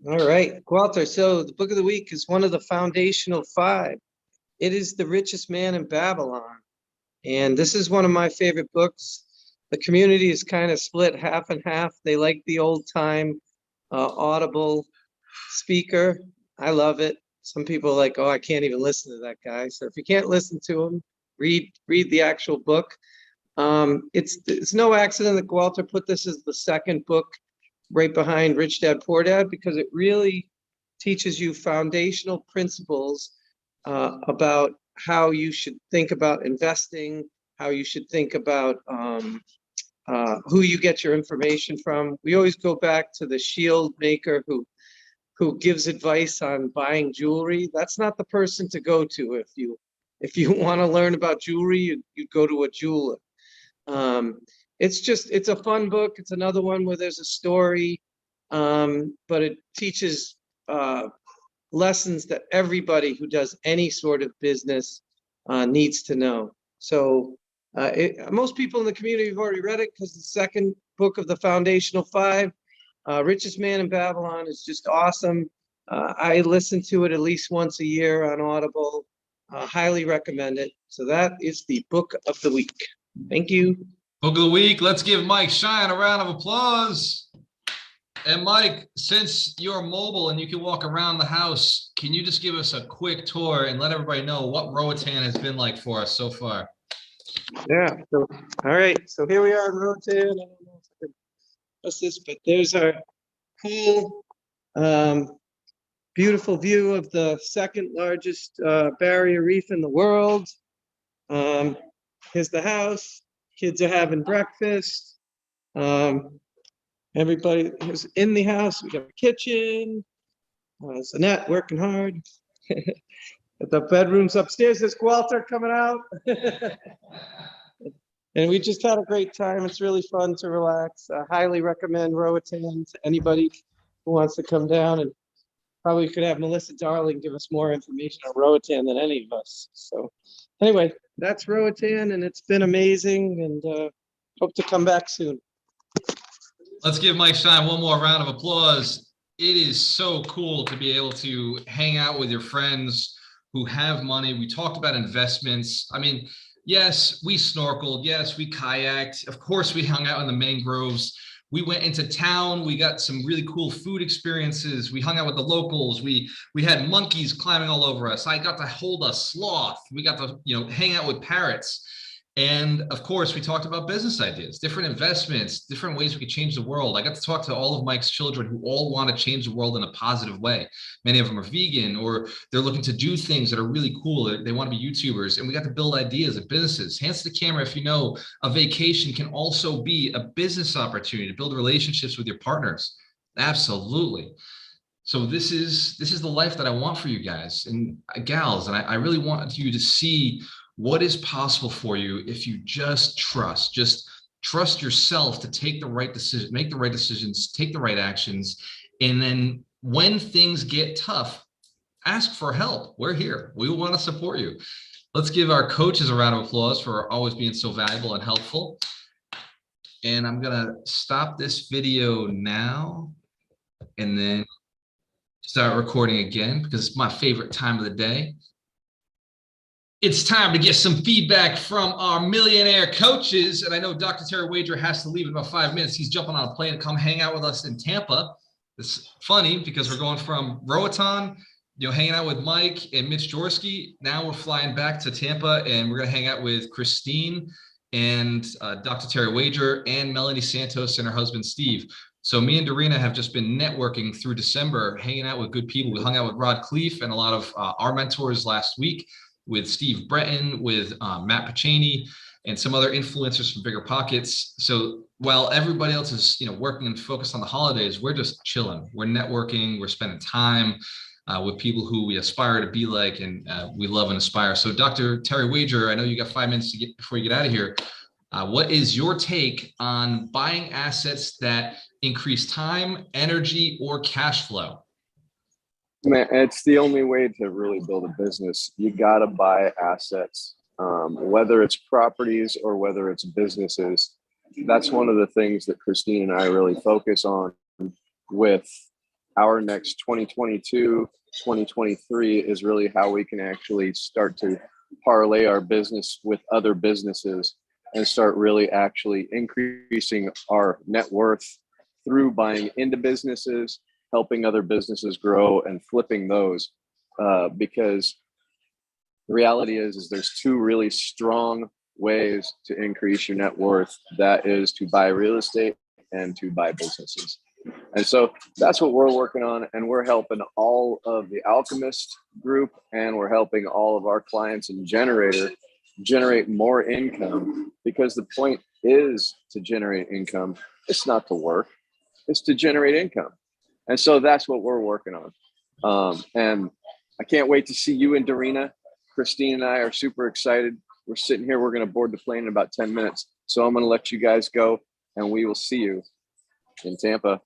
B: All right, Walter. So the book of the week is one of the foundational 5. It is The Richest Man in Babylon. And this is one of my favorite books. The community is kind of split half and half. They like the old time Audible speaker. I love it. Some people are like, oh, I can't even listen to that guy. So if you can't listen to him, read the actual book. It's no accident that Walter put this as the second book right behind Rich Dad Poor Dad, because it really teaches you foundational principles about how you should think about investing, how you should think about who you get your information from. We always go back to the shield maker who gives advice on buying jewelry. That's not the person to go to. If you want to learn about jewelry, you go to a jeweler. It's a fun book. It's another one where there's a story, but it teaches lessons that everybody who does any sort of business needs to know. So most people in the community have already read it, because the second book of the foundational 5, Richest Man in Babylon, is just awesome. I listen to it at least once a year on Audible. Highly recommend it. So that is the book of the week. Thank you.
A: Book of the week. Let's give Mike Shine a round of applause. And Mike, since you're mobile and you can walk around the house, can you just give us a quick tour and let everybody know what Roatan has been like for us so far?
B: Yeah. So, all right. So here we are in Roatan. I don't know if I can press this, but there's our cool, beautiful view of the second largest barrier reef in the world. Here's the house. Kids are having breakfast. Everybody is in the house. We got a kitchen. There's Annette working hard. The bedroom's upstairs. There's Walter coming out. And we just had a great time. It's really fun to relax. I highly recommend Roatan to anybody who wants to come down. And probably could have Melissa Darling give us more information on Roatan than any of us. So anyway, that's Roatan, and it's been amazing, and hope to come back soon.
A: Let's give Mike Shine one more round of applause. it is so cool to be able to hang out with your friends who have money. We talked about investments. I mean, yes, we snorkeled. Yes, we kayaked. Of course, we hung out in the mangroves. We went into town. We got some really cool food experiences. We hung out with the locals. We had monkeys climbing all over us. I got to hold a sloth. We got to, hang out with parrots. And of course, we talked about business ideas, different investments, different ways we could change the world. I got to talk to all of Mike's children who all want to change the world in a positive way. Many of them are vegan, or they're looking to do things that are really cool. They want to be YouTubers. And we got to build ideas of businesses. Hands to the camera if you know a vacation can also be a business opportunity to build relationships with your partners. Absolutely. So this is the life that I want for you guys and gals. And I really want you to see what is possible for you if you just trust yourself to take the right decision, make the right decisions, take the right actions. And then when things get tough, ask for help. We're here. We want to support you. Let's give our coaches a round of applause for always being so valuable and helpful. And I'm going to stop this video now and then start recording again because it's my favorite time of the day. It's time to get some feedback from our millionaire coaches. And I know Dr. Terry Wager has to leave in about 5 minutes. He's jumping on a plane to come hang out with us in Tampa. It's funny because we're going from Roatan, hanging out with Mike and Mitch Jorsky. Now we're flying back to Tampa and we're going to hang out with Christine and Dr. Terry Wager and Melanie Santos and her husband, Steve. So me and Dorina have just been networking through December, hanging out with good people. We hung out with Rod Cleef and a lot of our mentors last week, with Steve Breton, with Matt Pacini, and some other influencers from Bigger Pockets. So while everybody else is, working and focused on the holidays, we're just chilling. We're networking. We're spending time with people who we aspire to be like, and we love and aspire. So Dr. Terry Wager, I know you got 5 minutes to get before you get out of here. What is your take on buying assets that increase time, energy, or cash flow?
C: Man, it's the only way to really build a business. You got to buy assets, whether it's properties or whether it's businesses. That's one of the things that Christine and I really focus on with our next 2022, 2023 is really how we can actually start to parlay our business with other businesses and start really actually increasing our net worth through buying into businesses, helping other businesses grow and flipping those, because the reality is there's two really strong ways to increase your net worth. That is to buy real estate and to buy businesses. And so that's what we're working on. And we're helping all of the Alchemist group, and we're helping all of our clients in Generator generate more income, because the point is to generate income. It's not to work, it's to generate income. And so that's what we're working on. And I can't wait to see you and Dorina. Christine and I are super excited. We're sitting here. We're going to board the plane in about 10 minutes. So I'm going to let you guys go, and we will see you in Tampa.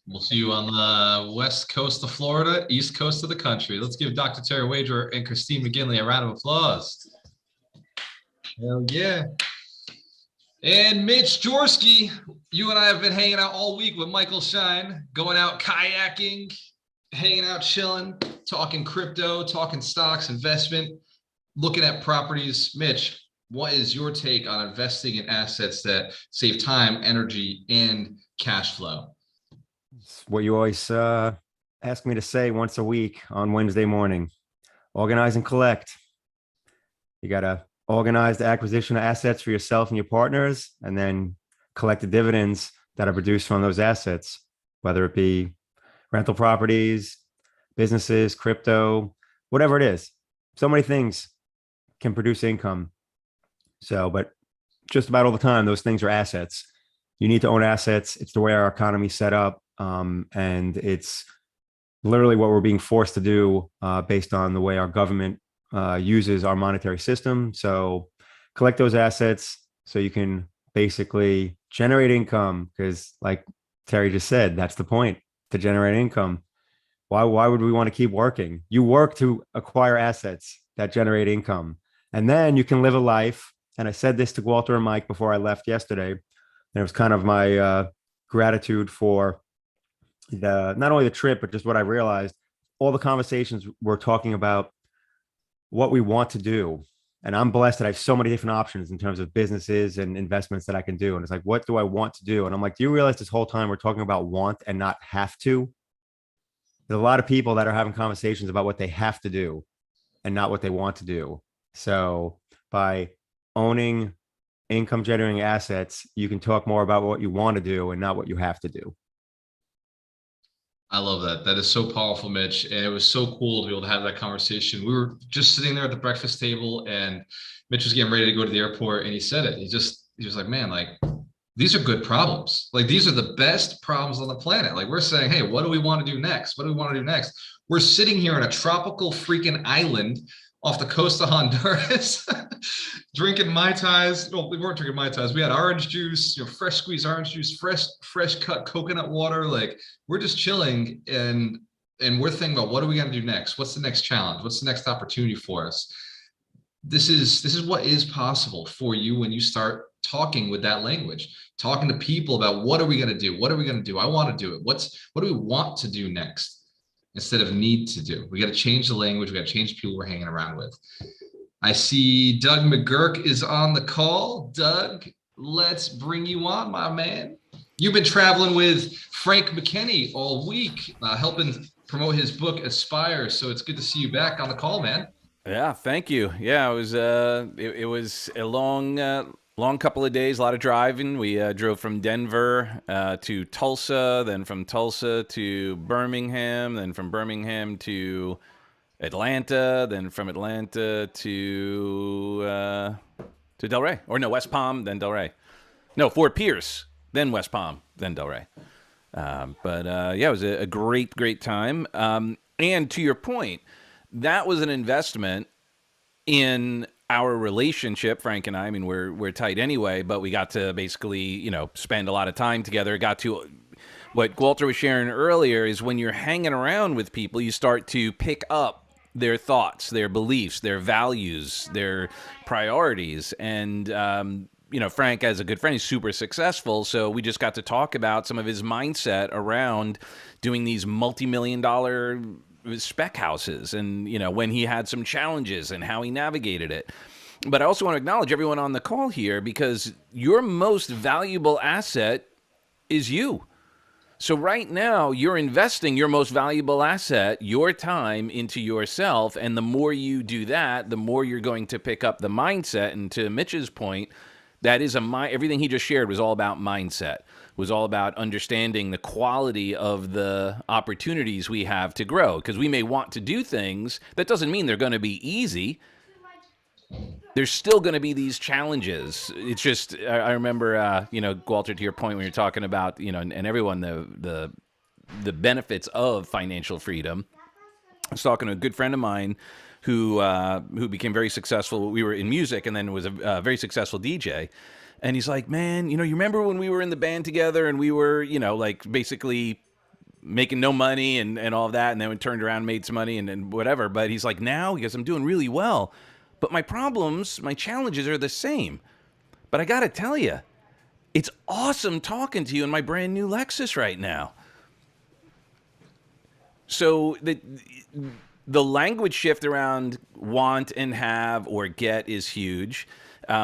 A: We'll see you on the west coast of Florida, east coast of the country. Let's give Dr. Terry Wager and Christine McGinley a round of applause. Hell yeah. And Mitch Jorsky, you and I have been hanging out all week with Michael Shine, going out kayaking, hanging out, chilling, talking crypto, talking stocks, investment, looking at properties. Mitch, what is your take on investing in assets that save time, energy, and cash flow?
D: It's what you always ask me to say once a week on Wednesday morning. Organize and collect. You got to organize the acquisition of assets for yourself and your partners, and then collect the dividends that are produced from those assets, whether it be rental properties, businesses, crypto, whatever it is. So many things can produce income. So, but just about all the time, those things are assets. You need to own assets. It's the way our economy is set up. And it's literally what we're being forced to do based on the way our government uses our monetary system. So collect those assets so you can basically generate income, because like Terry just said, that's the point, to generate income. Why would we want to keep working? You work to acquire assets that generate income, and then you can live a life. And I said this to Walter and Mike before I left yesterday, and it was kind of my gratitude for not only the trip, but just what I realized, all the conversations were talking about what we want to do. And I'm blessed that I have so many different options in terms of businesses and investments that I can do. And it's like, what do I want to do? And I'm like, do you realize this whole time we're talking about want and not have to? There's a lot of people that are having conversations about what they have to do and not what they want to do. So by owning income generating assets, you can talk more about what you want to do and not what you have to do.
A: I love that. That is so powerful, Mitch. And it was so cool to be able to have that conversation. We were just sitting there at the breakfast table and Mitch was getting ready to go to the airport and he said it. He was like, man, like these are good problems. Like these are the best problems on the planet. Like we're saying, hey, what do we want to do next? What do we want to do next? We're sitting here on a tropical freaking island off the coast of Honduras, drinking Mai Tais. Well, we weren't drinking Mai Tais. We had orange juice, fresh squeezed orange juice, fresh cut coconut water. Like we're just chilling and we're thinking about what are we going to do next? What's the next challenge? What's the next opportunity for us? This is what is possible for you when you start talking with that language, talking to people about what are we going to do? What are we going to do? I want to do it. What do we want to do next? Instead of need to do. We got to change the language. We got to change people we're hanging around with. I see Doug McGurk is on the call. Doug, let's bring you on, my man. You've been traveling with Frank McKinney all week, helping promote his book Aspire. So it's good to see you back on the call, man.
E: Yeah, thank you. Yeah, it was a long couple of days, a lot of driving. We drove from Denver to Tulsa, then from Tulsa to Birmingham, then from Birmingham to Atlanta, then from Atlanta to Delray. Or no, West Palm, then Delray. No, Fort Pierce, then West Palm, then Delray. Yeah, it was a great time. And to your point, that was an investment in our relationship, Frank and I. I mean, we're tight anyway, but we got to basically, spend a lot of time together. Got to what Walter was sharing earlier is when you're hanging around with people, you start to pick up their thoughts, their beliefs, their values, their priorities. And, Frank, as a good friend, he's super successful. So we just got to talk about some of his mindset around doing these multi-million-dollar spec houses and, when he had some challenges and how he navigated it. But I also want to acknowledge everyone on the call here because your most valuable asset is you. So right now, you're investing your most valuable asset, your time, into yourself. And the more you do that, the more you're going to pick up the mindset. And to Mitch's point, that is everything he just shared was all about mindset, was all about understanding the quality of the opportunities we have to grow. Because we may want to do things, that doesn't mean they're going to be easy. There's still going to be these challenges. It's just, I remember, Walter, to your point when you're talking about, and everyone, the benefits of financial freedom. I was talking to a good friend of mine who became very successful. We were in music and then was a very successful DJ. And he's like, man, you remember when we were in the band together and we were, basically making no money and all of that. And then we turned around and made some money and whatever. But he's like, now, he goes, I'm doing really well. But my problems, my challenges are the same. But I got to tell you, it's awesome talking to you in my brand new Lexus right now. So the language shift around want and have or get is huge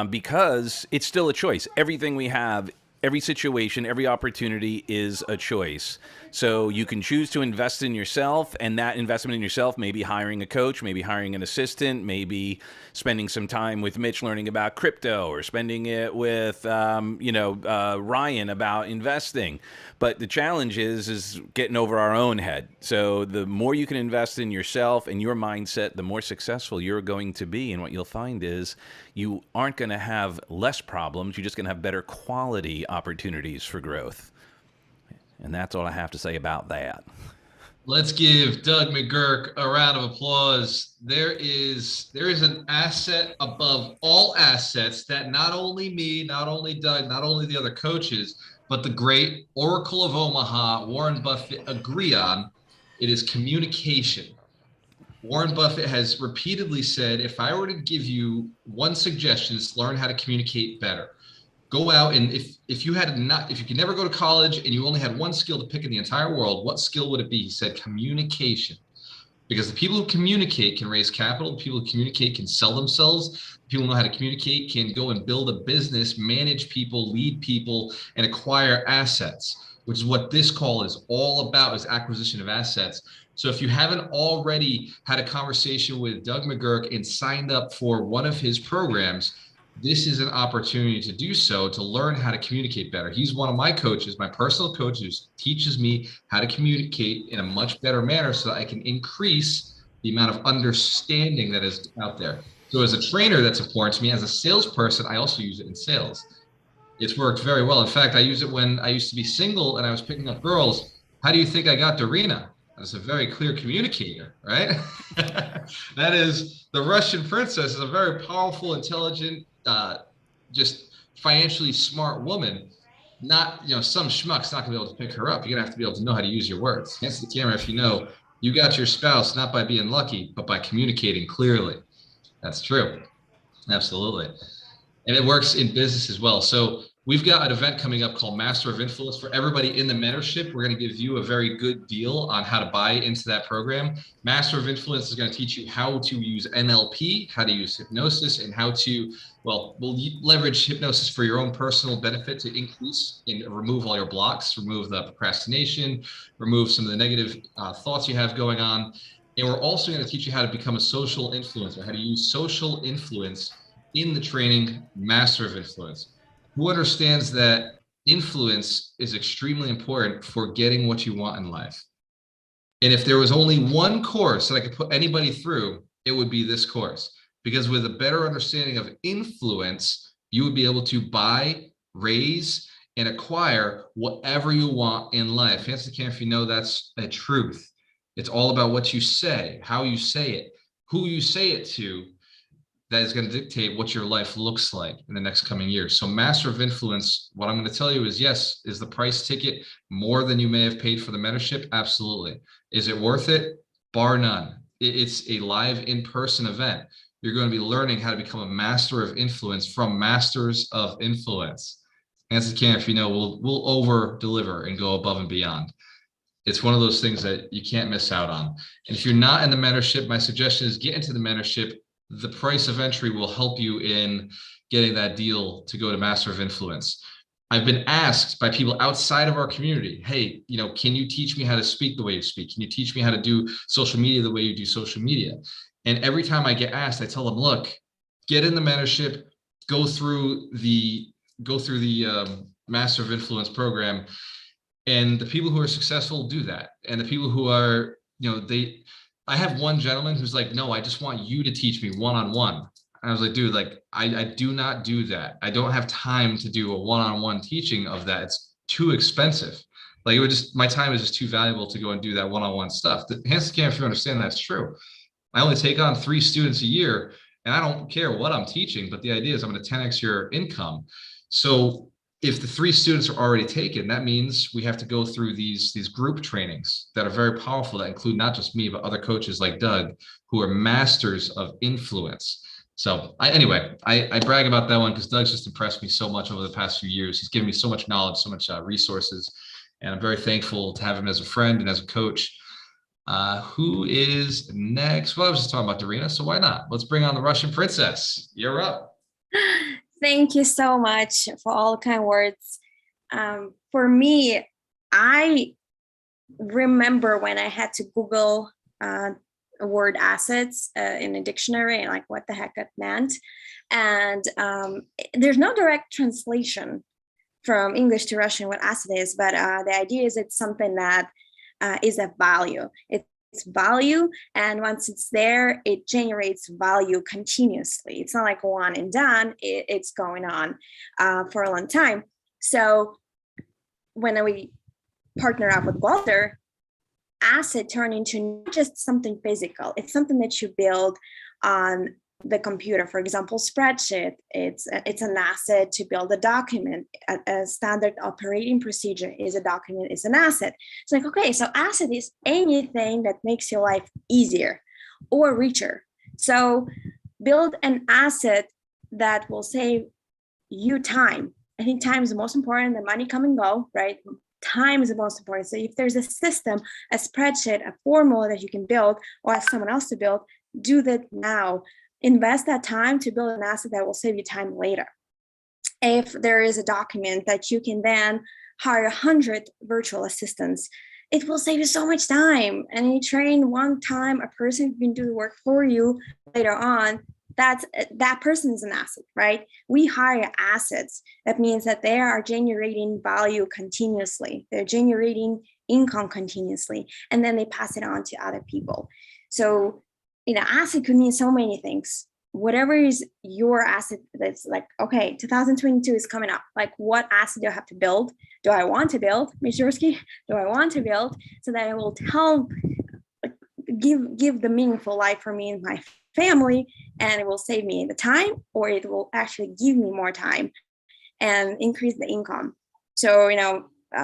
E: because it's still a choice. Everything we have, every situation, every opportunity is a choice. So you can choose to invest in yourself, and that investment in yourself may be hiring a coach, maybe hiring an assistant, maybe spending some time with Mitch learning about crypto, or spending it with Ryan about investing. But the challenge is getting over our own head. So the more you can invest in yourself and your mindset, the more successful you're going to be. And what you'll find is you aren't going to have less problems. You're just going to have better quality opportunities for growth. And that's all I have to say about that.
A: Let's give Doug McGurk a round of applause. There is an asset above all assets that not only me, not only Doug, not only the other coaches, but the great Oracle of Omaha, Warren Buffett, agree on. It is communication. Warren Buffett has repeatedly said, if I were to give you one suggestion, is learn how to communicate better. Go out, and if you could never go to college and you only had one skill to pick in the entire world, what skill would it be? He said communication. Because the people who communicate can raise capital. The people who communicate can sell themselves. People who know how to communicate can go and build a business, manage people, lead people, and acquire assets, which is what this call is all about, is acquisition of assets. So if you haven't already had a conversation with Doug McGurk and signed up for one of his programs, this is an opportunity to do so, to learn how to communicate better. He's one of my coaches, my personal coach, who teaches me how to communicate in a much better manner so that I can increase the amount of understanding that is out there. So as a trainer, that's important to me. As a salesperson, I also use it in sales. It's worked very well. In fact, I use it when I used to be single and I was picking up girls. How do you think I got Dorina? I was a very clear communicator, right? That is, the Russian princess is a very powerful, intelligent, just financially smart woman. Not, some schmuck's not gonna be able to pick her up. You're gonna have to be able to know how to use your words. Answer the camera if you know you got your spouse not by being lucky, but by communicating clearly. That's true. Absolutely. And it works in business as well. So we've got an event coming up called Master of Influence for everybody in the mentorship. We're going to give you a very good deal on how to buy into that program. Master of Influence is going to teach you how to use NLP, how to use hypnosis, and how to, we'll leverage hypnosis for your own personal benefit to increase and remove all your blocks, remove the procrastination, remove some of the negative thoughts you have going on. And we're also going to teach you how to become a social influencer, how to use social influence in the training Master of Influence. Who understands that influence is extremely important for getting what you want in life. And if there was only one course that I could put anybody through, it would be this course. Because with a better understanding of influence, you would be able to buy, raise, and acquire whatever you want in life. Answer the camera if you know that's a truth. It's all about what you say, how you say it, who you say it to. That is going to dictate what your life looks like in the next coming years. So Master of Influence, what I'm going to tell you is, yes, is the price ticket more than you may have paid for the mentorship? Absolutely. Is it worth it? Bar none. It's a live in-person event. You're going to be learning how to become a master of influence from Masters of Influence. Answer the camera if you know, we'll over deliver and go above and beyond. It's one of those things that you can't miss out on. And if you're not in the mentorship, my suggestion is get into the mentorship. The price of entry will help you in getting that deal to go to Master of Influence. I've been asked by people outside of our community, hey, can you teach me how to speak the way you speak? Can you teach me how to do social media the way you do social media? And every time I get asked, I tell them, look, get in the mentorship, go through the Master of Influence program. And the people who are successful do that. And the people who are, I have one gentleman who's like, no, I just want you to teach me one-on-one. And I was like, dude, I do not do that. I don't have time to do a one-on-one teaching of that. It's too expensive. Like, my time is just too valuable to go and do that one-on-one stuff. Hands to camera if you understand that's true. I only take on 3 students a year, and I don't care what I'm teaching, but the idea is I'm going to 10x your income. So if the 3 students are already taken, that means we have to go through these group trainings that are very powerful, that include not just me, but other coaches like Doug, who are masters of influence. So I brag about that one because Doug's just impressed me so much over the past few years. He's given me so much knowledge, so much resources, and I'm very thankful to have him as a friend and as a coach. Who is next? Well, I was just talking about Dorina, so why not? Let's bring on the Russian princess. You're up.
F: Thank you so much for all kind words. For me, I remember when I had to Google word assets in a dictionary and like what the heck it meant. And there's no direct translation from English to Russian what asset is, but the idea is it's something that is a value. It's value, and once it's there, it generates value continuously. It's not like one and done. It's going on for a long time. So when we partner up with Walter, asset turn into not just something physical. It's something that you build on the computer. For example, spreadsheet. It's an asset to build a document. A standard operating procedure is a document, is an asset. It's like, okay, so asset is anything that makes your life easier or richer. So build an asset that will save you time. I think time is the most important. The money come and go, right? Time is the most important. So if there's a system, a spreadsheet, a formula that you can build or ask someone else to build, do that now. Invest that time to build an asset that will save you time later. If there is a document that you can then hire 100 virtual assistants, it will save you so much time. And you train one time a person who can do the work for you later on. That person is an asset, right? We hire assets. That means that they are generating value continuously. They're generating income continuously, and then they pass it on to other people. So, asset could mean so many things. Whatever is your asset, that's like, okay, 2022 is coming up. Like, what asset do I have to build? Do I want to build, Ms. Jorsky? Do I want to build so that it will give the meaningful life for me and my family, and it will save me the time, or it will actually give me more time and increase the income. So,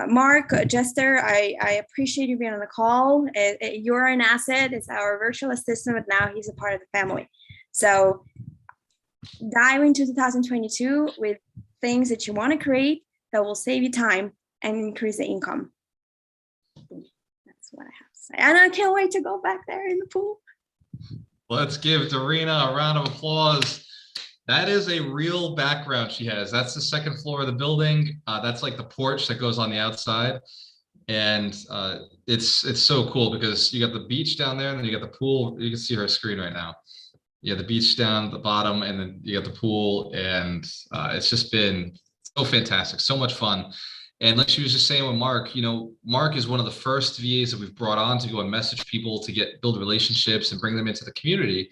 F: Mark Jester, I appreciate you being on the call. You're an asset. It's our virtual assistant, but now he's a part of the family. So dive into 2022 with things that you want to create that will save you time and increase the income. That's what I have to say. And I can't wait to go back there in the pool.
A: Let's give Darina a round of applause. That is a real background she has. That's the second floor of the building. That's like the porch that goes on the outside. And it's so cool because you got the beach down there and then you got the pool. You can see her screen right now. You got the beach down at the bottom and then you got the pool. And it's just been so fantastic, so much fun. And like she was just saying with Mark, Mark is one of the first VAs that we've brought on to go and message people to build relationships and bring them into the community.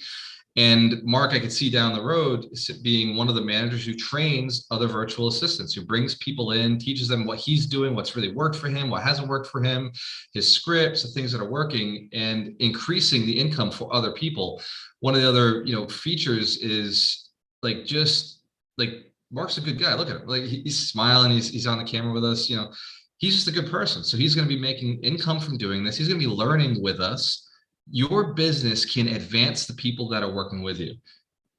A: And Mark, I could see down the road being one of the managers who trains other virtual assistants, who brings people in, teaches them what he's doing, what's really worked for him, what hasn't worked for him, his scripts, the things that are working, and increasing the income for other people. One of the other, features is Mark's a good guy. Look at him. Like, he's smiling. He's on the camera with us. He's just a good person. So he's going to be making income from doing this. He's going to be learning with us. Your business can advance the people that are working with you.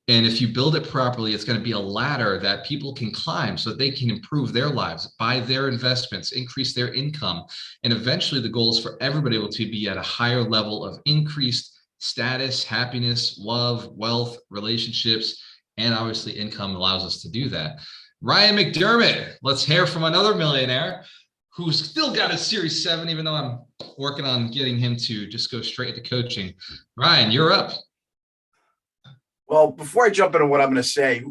A: And if you build it properly, it's going to be a ladder that people can climb so that they can improve their lives, buy their investments, increase their income. And eventually the goal is for everybody to be at a higher level of increased status, happiness, love, wealth, relationships, and obviously income allows us to do that. Ryan McDermott, let's hear from another millionaire who's still got his Series 7, even though I'm working on getting him to just go straight into coaching. Ryan, you're up.
G: Well, before I jump into what I'm going to say,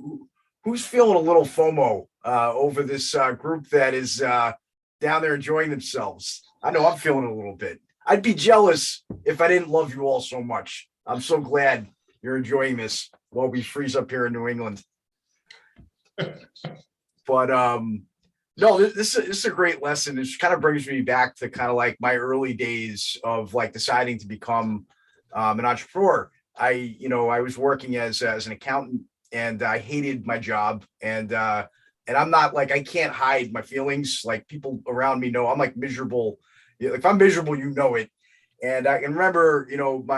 G: who's feeling a little FOMO over this group that is down there enjoying themselves? I know I'm feeling it a little bit. I'd be jealous if I didn't love you all so much. I'm so glad you're enjoying this while we freeze up here in New England. But no, this is a great lesson. This kind of brings me back to kind of like my early days of like deciding to become an entrepreneur. I was working as an accountant, and I hated my job. And I'm not like, I can't hide my feelings. Like, people around me know I'm like miserable. If I'm miserable, it. And I can remember,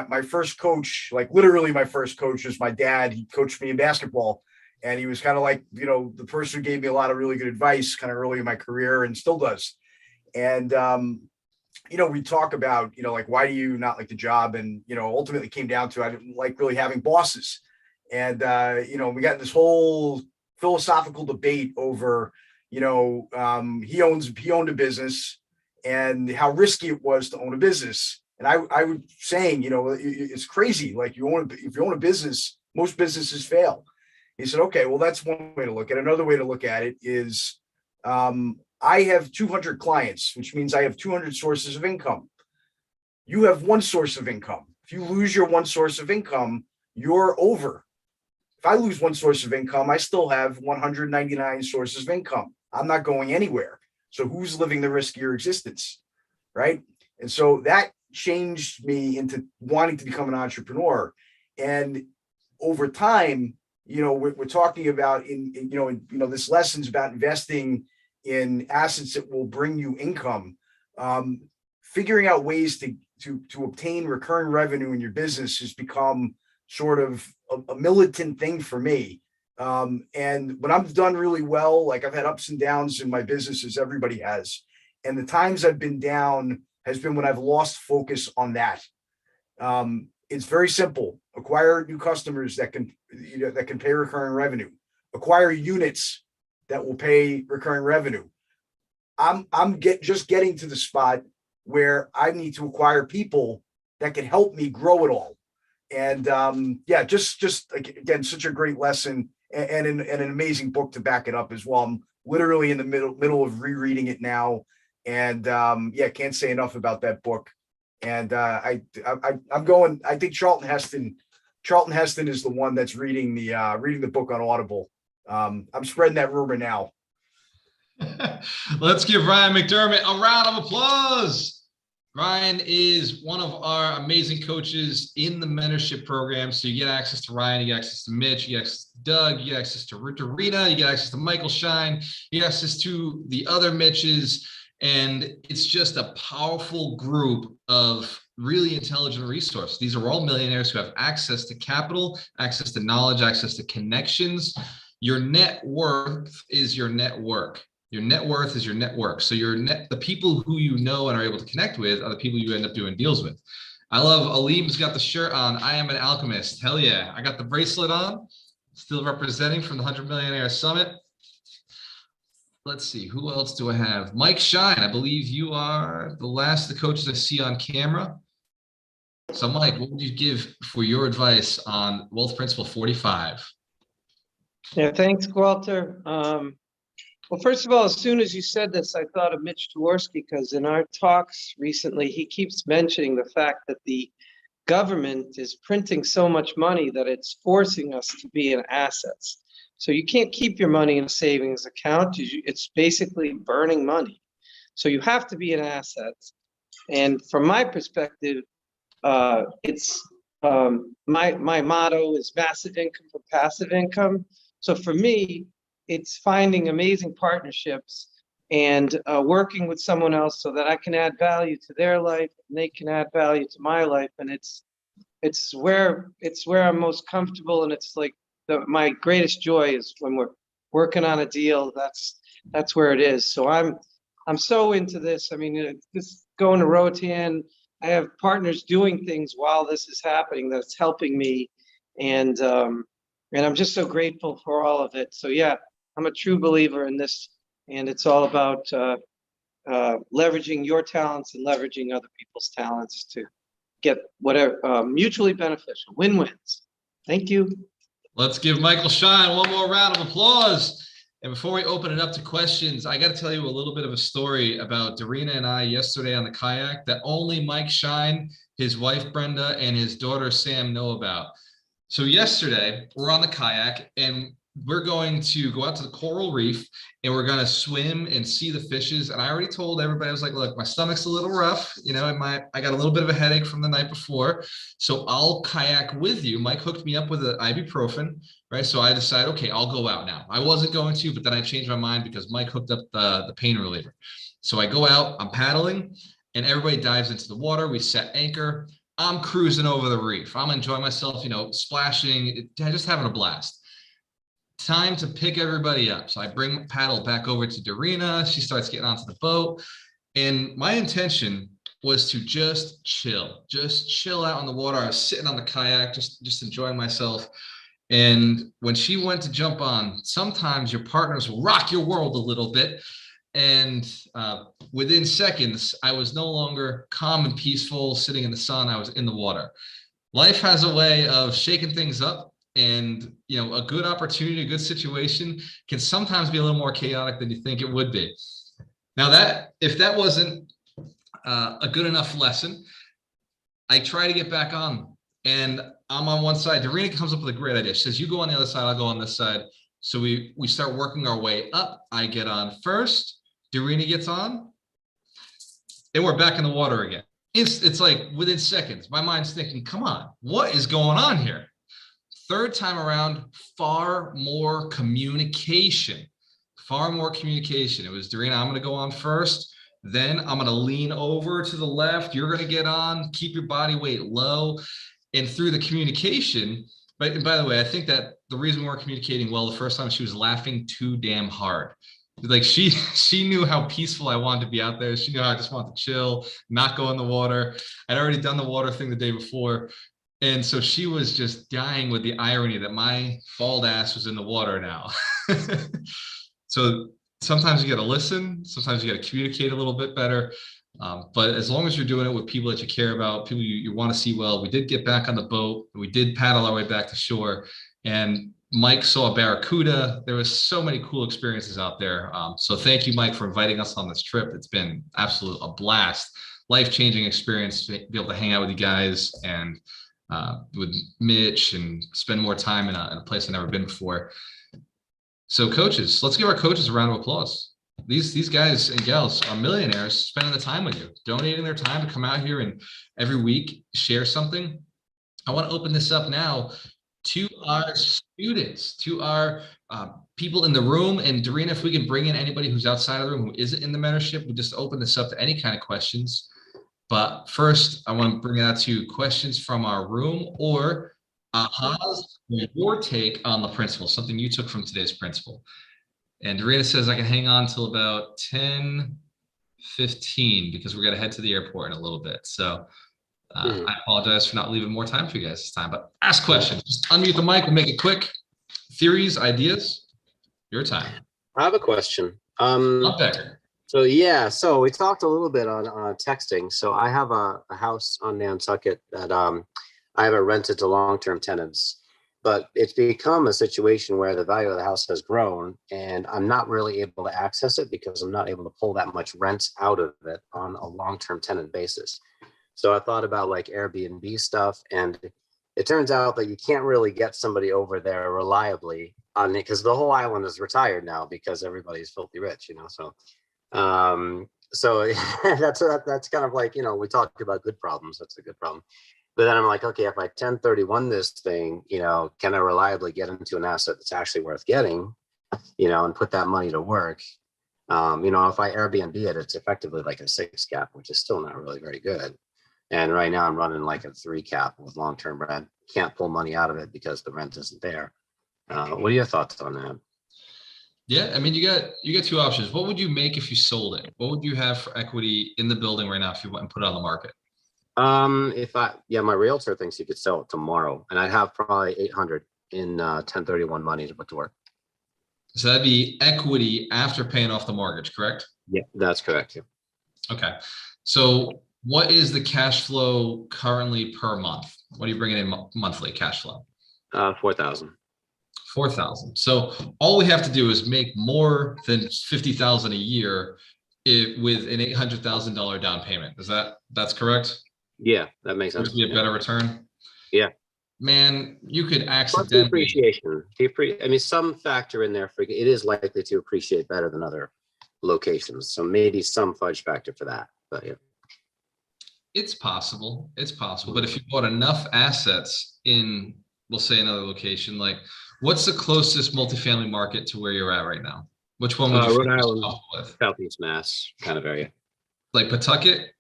G: my first coach, like literally my first coach, was my dad. He coached me in basketball. And he was kind of like, the person who gave me a lot of really good advice kind of early in my career, and still does. And, we talk about, like, why do you not like the job? And, ultimately came down to, I didn't like really having bosses. And, we got this whole philosophical debate over, he owned a business and how risky it was to own a business. And I was saying, it's crazy. Like, if you own a business, most businesses fail. He said, okay, well, that's one way to look at it. Another way to look at it is I have 200 clients, which means I have 200 sources of income. You have one source of income. If you lose your one source of income, you're over. If I lose one source of income, I still have 199 sources of income. I'm not going anywhere. So who's living the riskier existence, right? And so that changed me into wanting to become an entrepreneur. And over time, we're talking about this lesson's about investing in assets that will bring you income. Figuring out ways to obtain recurring revenue in your business has become sort of a militant thing for me. And when I've done really well, like I've had ups and downs in my businesses, everybody has. And the times I've been down has been when I've lost focus on that. It's very simple. Acquire new customers that can, that can pay recurring revenue. Acquire units that will pay recurring revenue. I'm just getting to the spot where I need to acquire people that can help me grow it all. And yeah, just again, such a great lesson and an amazing book to back it up as well. I'm literally in the middle of rereading it now, and yeah, can't say enough about that book. And I'm going. I think Charlton Heston is the one that's reading the book on Audible. I'm spreading that rumor now.
A: Let's give Ryan McDermott a round of applause. Ryan is one of our amazing coaches in the mentorship program. So you get access to Ryan, you get access to Mitch, you get access to Doug, you get access to Dorina, you get access to Michael Shine, you get access to the other Mitches. And it's just a powerful group of really intelligent resources. These are all millionaires who have access to capital, access to knowledge, access to connections. Your net worth is your network. Your net worth is your network. So the people who you know and are able to connect with are the people you end up doing deals with. I love Aleem's got the shirt on. I am an alchemist. Hell yeah. I got the bracelet on, still representing from the 100 Millionaire Summit. Let's see, who else do I have? Mike Shine, I believe you are the last of the coaches I see on camera. So Mike, what would you give for your advice on Wealth Principle 45?
B: Yeah, thanks, Walter. Well, first of all, as soon as you said this, I thought of Mitch Dworsky, because in our talks recently, he keeps mentioning the fact that the government is printing so much money that it's forcing us to be in assets. So you can't keep your money in a savings account. It's basically burning money. So you have to be in assets. And from my perspective, it's my motto is massive income for passive income. So for me, it's finding amazing partnerships and working with someone else so that I can add value to their life and they can add value to my life. And it's where I'm most comfortable. And it's like my greatest joy is when we're working on a deal. That's where it is. So I'm so into this. I mean, this going to Rotan, I have partners doing things while this is happening that's helping me. And I'm just so grateful for all of it. So yeah, I'm a true believer in this, and it's all about leveraging your talents and leveraging other people's talents to get whatever mutually beneficial win-wins. Thank you.
A: Let's give Michael Shine one more round of applause. And before we open it up to questions, I got to tell you a little bit of a story about Dorina and I yesterday on the kayak that only Mike Shine, his wife Brenda, and his daughter Sam know about. So yesterday, we're on the kayak and we're going to go out to the coral reef and we're going to swim and see the fishes. And I already told everybody, I was like, look, my stomach's a little rough. You know, I got a little bit of a headache from the night before. So I'll kayak with you. Mike hooked me up with an ibuprofen, right? So I decided, okay, I'll go out now. I wasn't going to, but then I changed my mind because Mike hooked up the pain reliever. So I go out, I'm paddling, and everybody dives into the water. We set anchor. I'm cruising over the reef. I'm enjoying myself, you know, splashing, just having a blast. Time to pick everybody up. So I bring paddle back over to Dorina. She starts getting onto the boat. And my intention was to just chill out on the water. I was sitting on the kayak, just enjoying myself. And when she went to jump on, sometimes your partners will rock your world a little bit. And within seconds, I was no longer calm and peaceful, sitting in the sun. I was in the water. Life has a way of shaking things up. And, you know, a good opportunity, a good situation can sometimes be a little more chaotic than you think it would be. Now if that wasn't a good enough lesson, I try to get back on and I'm on one side. Dorina comes up with a great idea. She says, you go on the other side, I'll go on this side. So we start working our way up. I get on first, Dorina gets on, and we're back in the water again. It's like within seconds, my mind's thinking, come on, what is going on here? Third time around, far more communication. It was Dorina, I'm going to go on first. Then I'm going to lean over to the left. You're going to get on, keep your body weight low. And through the communication, by the way, I think that the reason we weren't communicating well the first time, she was laughing too damn hard. Like she knew how peaceful I wanted to be out there. She knew I just wanted to chill, not go in the water. I'd already done the water thing the day before. And so she was just dying with the irony that my bald ass was in the water now. So sometimes you got to listen. Sometimes you got to communicate a little bit better. But as long as you're doing it with people that you care about, people you want to see well, we did get back on the boat. We did paddle our way back to shore. And Mike saw a barracuda. There was so many cool experiences out there. So thank you, Mike, for inviting us on this trip. It's been absolutely a blast, life-changing experience to be able to hang out with you guys and with Mitch and spend more time in a place I've never been before. So coaches, let's give our coaches a round of applause. These guys and gals are millionaires spending the time with you, donating their time to come out here and every week share something. I want to open this up now to our students, to our people in the room. And Dorena, if we can bring in anybody who's outside of the room who isn't in the mentorship, we just open this up to any kind of questions. But first, I want to bring it out to questions from our room or ahas, your take on the principle, something you took from today's principle. And Dorena says I can hang on till about 10:15 because we're going to head to the airport in a little bit. So I apologize for not leaving more time for you guys this time, but ask questions. Just unmute the mic. We'll make it quick. Theories, ideas, your time.
H: I have a question. So we talked a little bit on texting. So I have a house on Nantucket that I have rented to long-term tenants, but it's become a situation where the value of the house has grown and I'm not really able to access it because I'm not able to pull that much rent out of it on a long-term tenant basis. So I thought about like Airbnb stuff, and it turns out that you can't really get somebody over there reliably on it because the whole island is retired now because everybody's filthy rich, you know. So that's kind of like, you know, we talked about good problems. That's a good problem. But then I'm like, okay, if I 1031 this thing, you know, can I reliably get into an asset that's actually worth getting, you know, and put that money to work? You know, if I Airbnb it, it's effectively like a 6 cap, which is still not really very good. And right now I'm running like a 3 cap with long-term rent. Can't pull money out of it because the rent isn't there. What are your thoughts on that?
A: Yeah, I mean, you got 2 options. What would you make if you sold it? What would you have for equity in the building right now if you went and put it on the market?
H: My realtor thinks you could sell it tomorrow, and I'd have probably 800 in 1031 money to put to work.
A: So that'd be equity after paying off the mortgage, correct?
H: Yeah, that's correct. Yeah.
A: Okay. So what is the cash flow currently per month? What are you bringing in monthly cash flow?
H: 4,000.
A: 4,000. So all we have to do is make more than 50,000 a year with an $800,000 down payment. That's correct?
H: Yeah, that makes sense.
A: Would be a better return?
H: Yeah.
A: Man, you could accidentally
H: appreciation. I mean, some factor in there for it is likely to appreciate better than other locations. So maybe some fudge factor for that. But yeah.
A: It's possible. It's possible. But if you bought enough assets in, we'll say another location, like what's the closest multifamily market to where you're at right now? Which one would you
H: Rhode Island,
A: with?
H: Southeast Mass kind of area.
A: Like Pawtucket?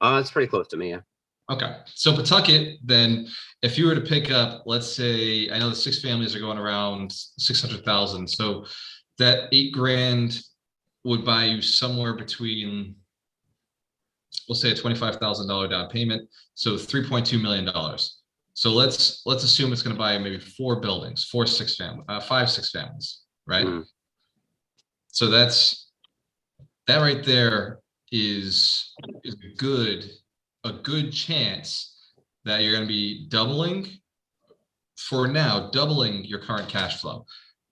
H: It's pretty close to me, yeah.
A: Okay. So Pawtucket, then if you were to pick up, let's say, I know the 6 families are going around 600,000. So that $8,000 would buy you somewhere between, we'll say a $25,000 down payment. So $3.2 million. So let's assume it's going to buy maybe 4 buildings, 5, 6 families, right? Mm. So that right there is a good chance that you're going to be doubling your current cash flow.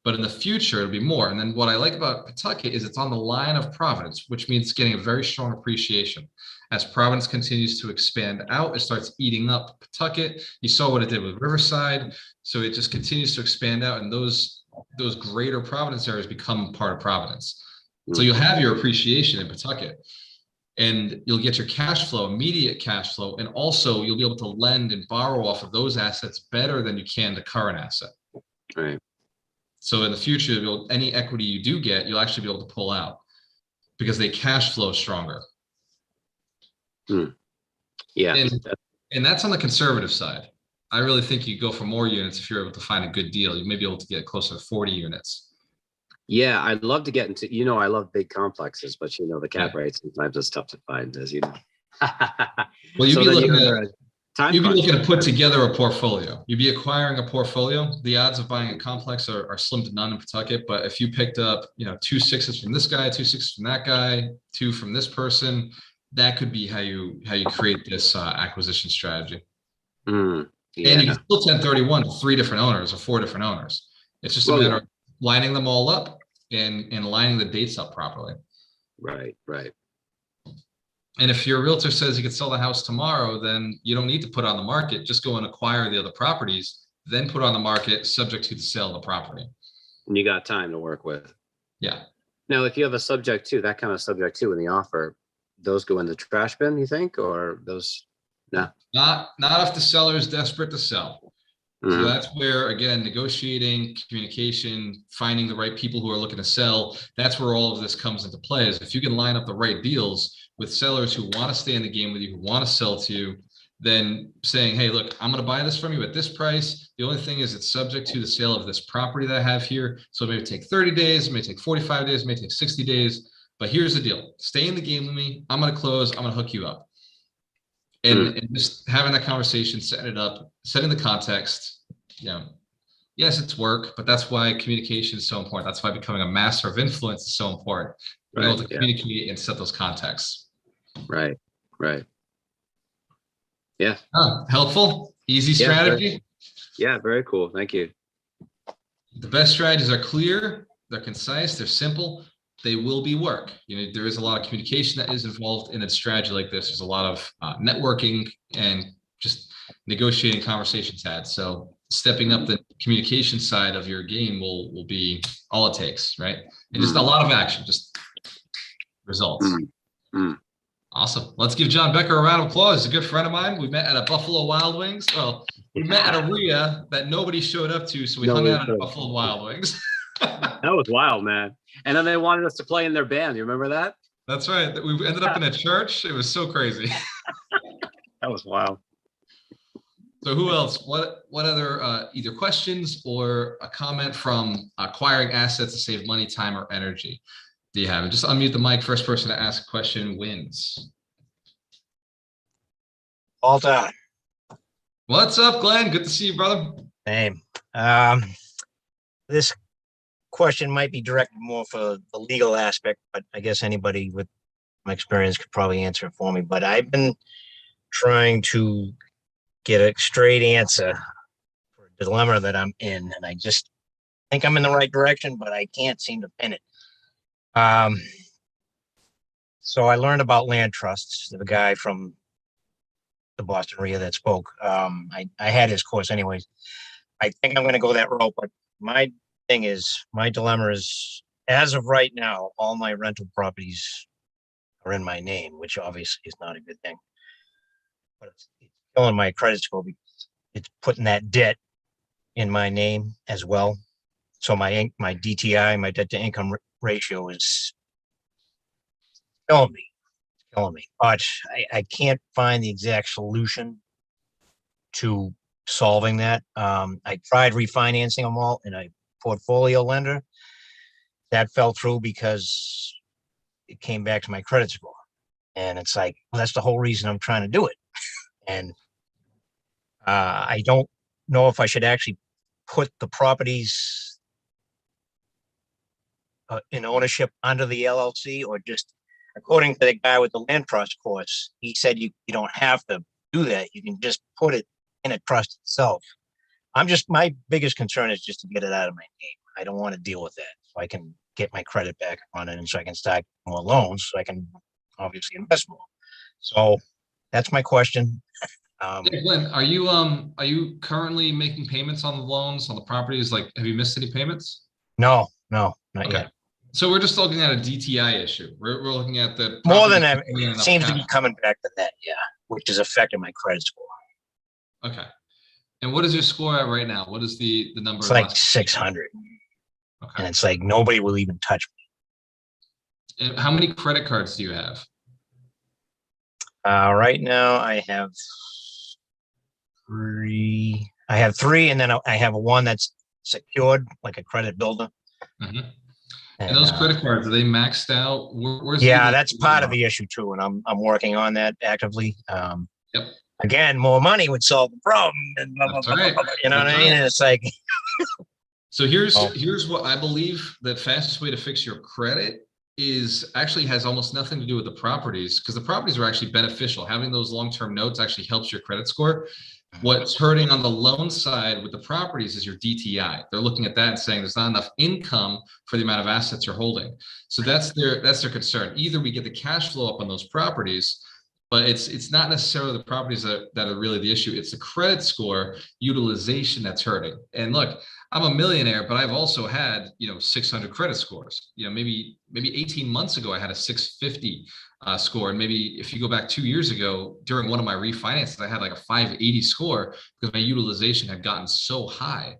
A: But in the future, it'll be more. And then what I like about Pawtucket is it's on the line of Providence, which means it's getting a very strong appreciation. As Providence continues to expand out, it starts eating up Pawtucket. You saw what it did with Riverside. So it just continues to expand out, and those greater Providence areas become part of Providence. So you'll have your appreciation in Pawtucket, and you'll get your cash flow, immediate cash flow, and also you'll be able to lend and borrow off of those assets better than you can the current asset.
H: Right. So
A: in the future, any equity you do get, you'll actually be able to pull out because they cash flow stronger.
H: Yeah.
A: And that's on the conservative side. I really think you go for more units if you're able to find a good deal. You may be able to get closer to 40 units.
H: Yeah, I'd love to get into, I love big complexes, but the cap
A: Yeah.
H: rate sometimes is tough to find, as you know.
A: Well, you'd be looking
H: you're
A: at
H: a time
A: you'd be
H: crunch.
A: looking to put together a portfolio. You'd be acquiring a portfolio. The odds of buying a complex are slim to none in Pawtucket. But if you picked up, 2 6s from this guy, 2 6s from that guy, 2 from this person, that could be how you create this acquisition strategy. And you can still 1031 to 3 different owners or 4 different owners. It's just a matter of lining them all up and lining the dates up properly.
H: Right.
A: And if your realtor says you could sell the house tomorrow, then you don't need to put on the market. Just go and acquire the other properties, then put on the market subject to the sale of the property.
H: And you got time to work with.
A: Yeah.
H: Now, if you have a subject to, that kind of subject to in the offer, those go in the trash bin, you think, or those? No.
A: Not if the seller is desperate to sell. So that's where, again, negotiating, communication, finding the right people who are looking to sell, that's where all of this comes into play. Is if you can line up the right deals with sellers who want to stay in the game with you, who want to sell to you, then saying, hey, look, I'm going to buy this from you at this price. The only thing is it's subject to the sale of this property that I have here. So it may take 30 days, it may take 45 days, it may take 60 days. But here's the deal. Stay in the game with me. I'm going to close. I'm going to hook you up. And just having that conversation, setting it up, setting the context, yes, it's work, but that's why communication is so important. That's why becoming a master of influence is so important. Being able to communicate and set those contexts.
H: Right. Yeah.
A: Helpful, easy strategy.
H: Very cool. Thank you.
A: The best strategies are clear, they're concise, they're simple. They will be work. There is a lot of communication that is involved in a strategy like this. There's a lot of networking and just negotiating conversations had. So stepping up the communication side of your game will be all it takes, right? And just a lot of action, just results. Awesome. Let's give John Becker a round of applause. He's a good friend of mine. We met at a Buffalo Wild Wings. Well, we met at a RIA that nobody showed up to, so we hung out at a Buffalo Wild Wings.
H: That was wild, man. And then they wanted us to play in their band. You remember that?
A: That's right. We ended up in a church. It was so crazy.
H: That was wild.
A: So who else? What other either questions or a comment from acquiring assets to save money, time, or energy do you have? And just unmute the mic. First person to ask a question wins.
I: All done.
A: What's up, Glenn? Good to see you, brother.
I: Same. This question might be directed more for the legal aspect, but I guess anybody with my experience could probably answer it for me. But I've been trying to get a straight answer for a dilemma that I'm in, and I just think I'm in the right direction, but I can't seem to pin it. So I learned about land trusts. The guy from the Boston RIA that spoke. I had his course anyways. I think I'm going to go that route, but my dilemma is, as of right now, all my rental properties are in my name, which obviously is not a good thing. But it's killing my credit score because it's putting that debt in my name as well. So my DTI, my debt to income ratio is killing me. But I can't find the exact solution to solving that. I tried refinancing them all in a portfolio lender. That fell through because it came back to my credit score. And it's like, well, that's the whole reason I'm trying to do it. And I don't know if I should actually put the properties in ownership under the LLC, or just, according to the guy with the land trust course, he said you don't have to do that. You can just put it in a trust itself. My biggest concern is just to get it out of my name. I don't want to deal with that. So I can get my credit back on it, and so I can start more loans, so I can obviously invest more. So that's my question.
A: Hey, Glenn, are you currently making payments on the loans, on the properties? Like, have you missed any payments?
I: No, not yet.
A: So we're just looking at a DTI issue. We're looking at the
I: more than that. It seems to be coming back to that, which is affecting my credit score.
A: Okay. And what is your score at right now? What is the number?
I: It's like 600. Okay. And it's like nobody will even touch
A: me. And how many credit cards do you have?
I: Right now I have three. I have three, and then I have one that's secured, like a credit builder.
A: Mhm. And those credit cards, are they maxed out? Where's
I: yeah,
A: the
I: that's part of the issue too, and I'm working on that actively.
A: Yep.
I: Again, more money would solve the problem, and blah, blah,
A: That's
I: blah,
A: right.
I: blah, blah, you know
A: That's
I: what I mean?
A: right.
I: And it's like,
A: So here's
I: Oh.
A: here's what I believe the fastest way to fix your credit is actually has almost nothing to do with the properties, because the properties are actually beneficial. Having those long-term notes actually helps your credit score. What's hurting on the loan side with the properties is your DTI. They're looking at that and saying there's not enough income for the amount of assets you're holding. So that's their concern. Either we get the cash flow up on those properties, but it's not necessarily the properties that are really the issue. It's the credit score utilization that's hurting. And look, I'm a millionaire, but I've also had, 600 credit scores. Maybe 18 months ago, I had a 650 score. And maybe if you go back 2 years ago, during one of my refinances, I had like a 580 score because my utilization had gotten so high.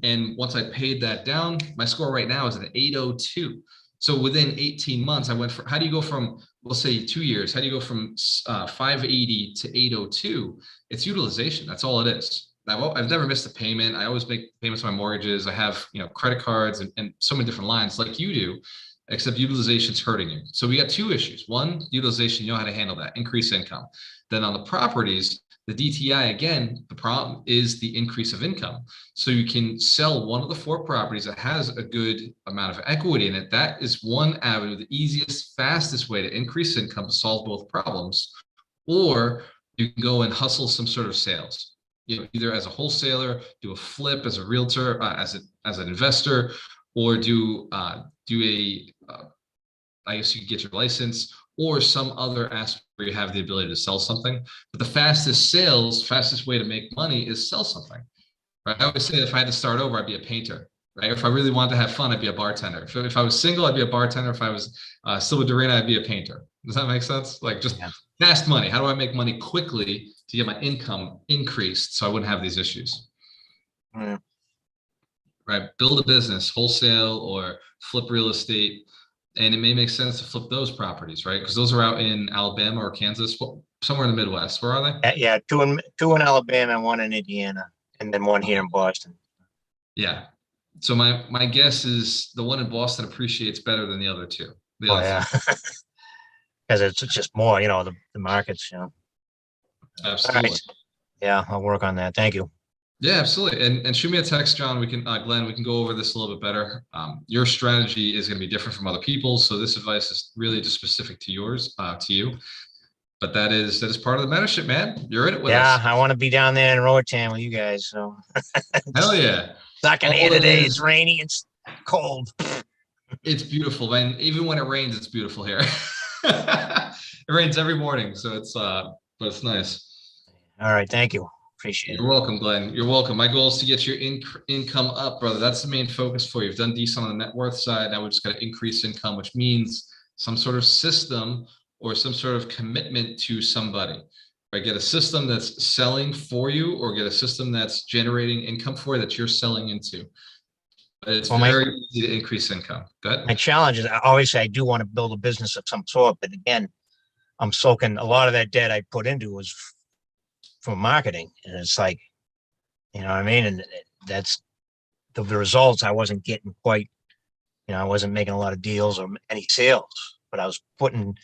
A: And once I paid that down, my score right now is an 802. So within 18 months, I went from, how do you go from, we'll say 2 years, how do you go from 580 to 802? It's utilization. That's all it is. I've never missed a payment. I always make payments on my mortgages. I have, credit cards and so many different lines like you do, except utilization's hurting you. So we got two issues. One, utilization, you know how to handle that, increase income. Then on the properties, the DTI, again, the problem is the increase of income. So you can sell one of the 4 properties that has a good amount of equity in it. That is one avenue, the easiest, fastest way to increase income to solve both problems. Or you can go and hustle some sort of sales. Either as a wholesaler, do a flip as a realtor, as an investor, or do I guess you could get your license or some other aspect where you have the ability to sell something. But the fastest way to make money is sell something. Right? I always say if I had to start over, I'd be a painter. Right? If I really wanted to have fun, I'd be a bartender. If I was single, I'd be a bartender. If I was still with Dorina, I'd be a painter. Does that make sense? Like just fast money. How do I make money quickly to get my income increased so I wouldn't have these issues?
I: Yeah.
A: Right? Build a business, wholesale or flip real estate. And it may make sense to flip those properties, right? Because those are out in Alabama or Kansas, somewhere in the Midwest. Where are they?
I: Yeah, two in Alabama, one in Indiana, and then one here in Boston.
A: Yeah. So my guess is the one in Boston appreciates better than the other two.
I: Yeah. Because it's just more, the markets,
A: Absolutely.
I: Right. Yeah, I'll work on that. Thank you.
A: Yeah, absolutely. And shoot me a text, John. We can, Glenn, we can go over this a little bit better. Your strategy is going to be different from other people's. So this advice is really just specific to to you. But that is part of the mentorship, man. You're in it with us.
I: Yeah, I want to be down there in Roatan with you guys. So
A: hell yeah.
I: It's not going to here today. It's rainy. It's cold.
A: It's beautiful, man. Even when it rains, it's beautiful here. It rains every morning, so but it's nice.
I: All right, thank you. Appreciate it.
A: You're welcome, Glenn. You're welcome. My goal is to get your income up, brother. That's the main focus for you. You've done decent on the net worth side. Now we just got to increase income, which means some sort of system or some sort of commitment to somebody. Right? Get a system that's selling for you, or get a system that's generating income for you that you're selling into. But it's very easy to increase income. Go ahead.
I: My challenge is, obviously, I do want to build a business of some sort, but again, I'm soaking a lot of that debt I put into was for marketing, and it's like, you know what I mean? And that's the results. I wasn't getting quite, I wasn't making a lot of deals or any sales, but I was putting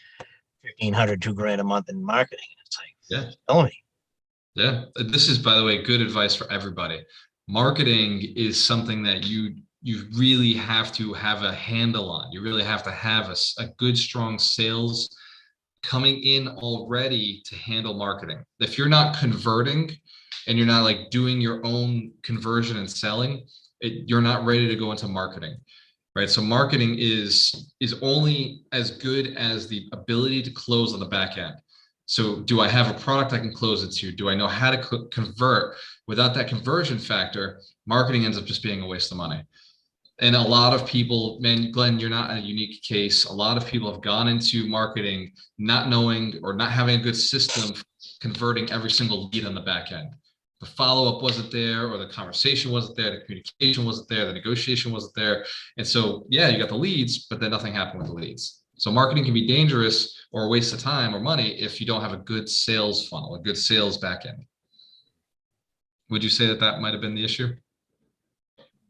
I: $1,500, $2,000 a month in marketing. It's like,
A: yeah,
I: tell me.
A: Yeah, this is, by the way, good advice for everybody. Marketing is something that you really have to have a handle on. You really have to have a good, strong sales coming in already to handle marketing. If you're not converting and you're not like doing your own conversion and selling, you're not ready to go into marketing, right? So marketing is only as good as the ability to close on the back end. So do I have a product I can close it to? Do I know how to convert? Without that conversion factor, marketing ends up just being a waste of money. And a lot of people, man, Glenn, you're not a unique case. A lot of people have gone into marketing not knowing or not having a good system converting every single lead on the back end. The follow-up wasn't there, or the conversation wasn't there, the communication wasn't there, the negotiation wasn't there. And so, yeah, you got the leads, but then nothing happened with the leads. So marketing can be dangerous or a waste of time or money if you don't have a good sales funnel, a good sales back end. Would you say that that might have been the issue?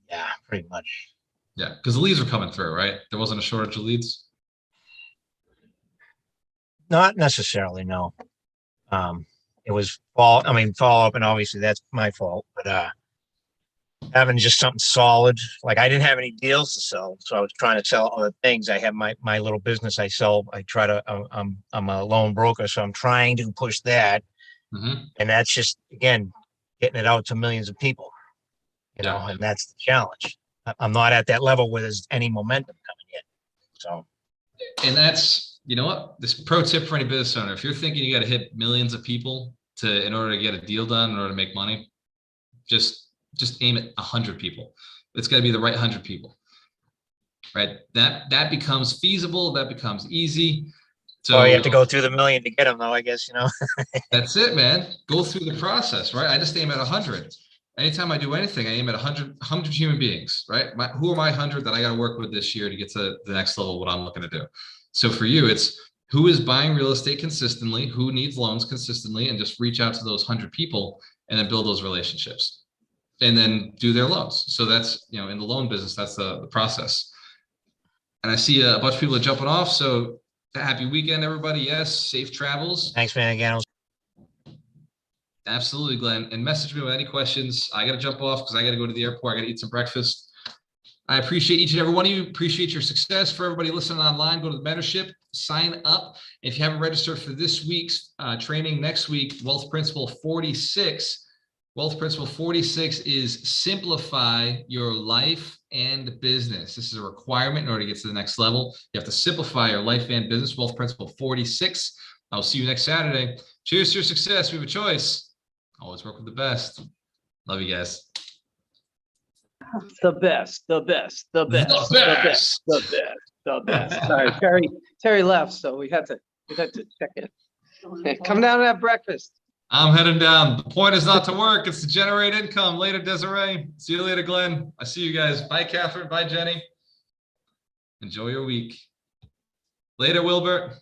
I: Yeah, pretty much.
A: Yeah, because the leads were coming through, right? There wasn't a shortage of leads.
I: Not necessarily, no. It was follow up, and obviously that's my fault, but having just something solid, like I didn't have any deals to sell, so I was trying to sell other things. I have my little business I sell. I'm a loan broker, so I'm trying to push that.
A: Mhm.
I: And that's just, again, getting it out to millions of people,
A: Yeah.
I: and that's the challenge. I'm not at that level where there's any momentum coming yet. So,
A: And that's, you know what, this pro tip for any business owner, if you're thinking you got to hit millions of people in order to get a deal done, in order to make money, just aim at 100 people. It's got to be the right 100 people, right? That becomes feasible. That becomes easy. So
I: you have to go through the million to get them, though, I guess,
A: That's it, man. Go through the process, right? I just aim at 100. Anytime I do anything, I aim at 100 human beings, right? Who are my 100 that I got to work with this year to get to the next level, what I'm looking to do. So for you, it's who is buying real estate consistently, who needs loans consistently, and just reach out to those 100 people and then build those relationships and then do their loans. So that's, in the loan business, that's the process. And I see a bunch of people are jumping off. So happy weekend, everybody. Yes, safe travels.
I: Thanks, man. Again,
A: Absolutely, Glenn. And message me with any questions. I got to jump off because I got to go to the airport. I got to eat some breakfast. I appreciate each and every one of you. Appreciate your success. For everybody listening online, go to the mentorship, sign up. If you haven't registered for this week's training next week, Wealth Principle 46. Wealth Principle 46 is simplify your life and business. This is a requirement in order to get to the next level. You have to simplify your life and business. Wealth Principle 46. I'll see you next Saturday. Cheers to your success. We have a choice. Always work with the best. Love you guys.
B: The best, the best, the best,
A: The best.
B: the best, the best. Sorry, Terry left, so we had to check in. Okay, come down and have breakfast.
A: I'm heading down. The point is not to work, it's to generate income. Later, Desiree. See you later, Glenn. I see you guys. Bye, Catherine. Bye, Jenny. Enjoy your week. Later, Wilbert.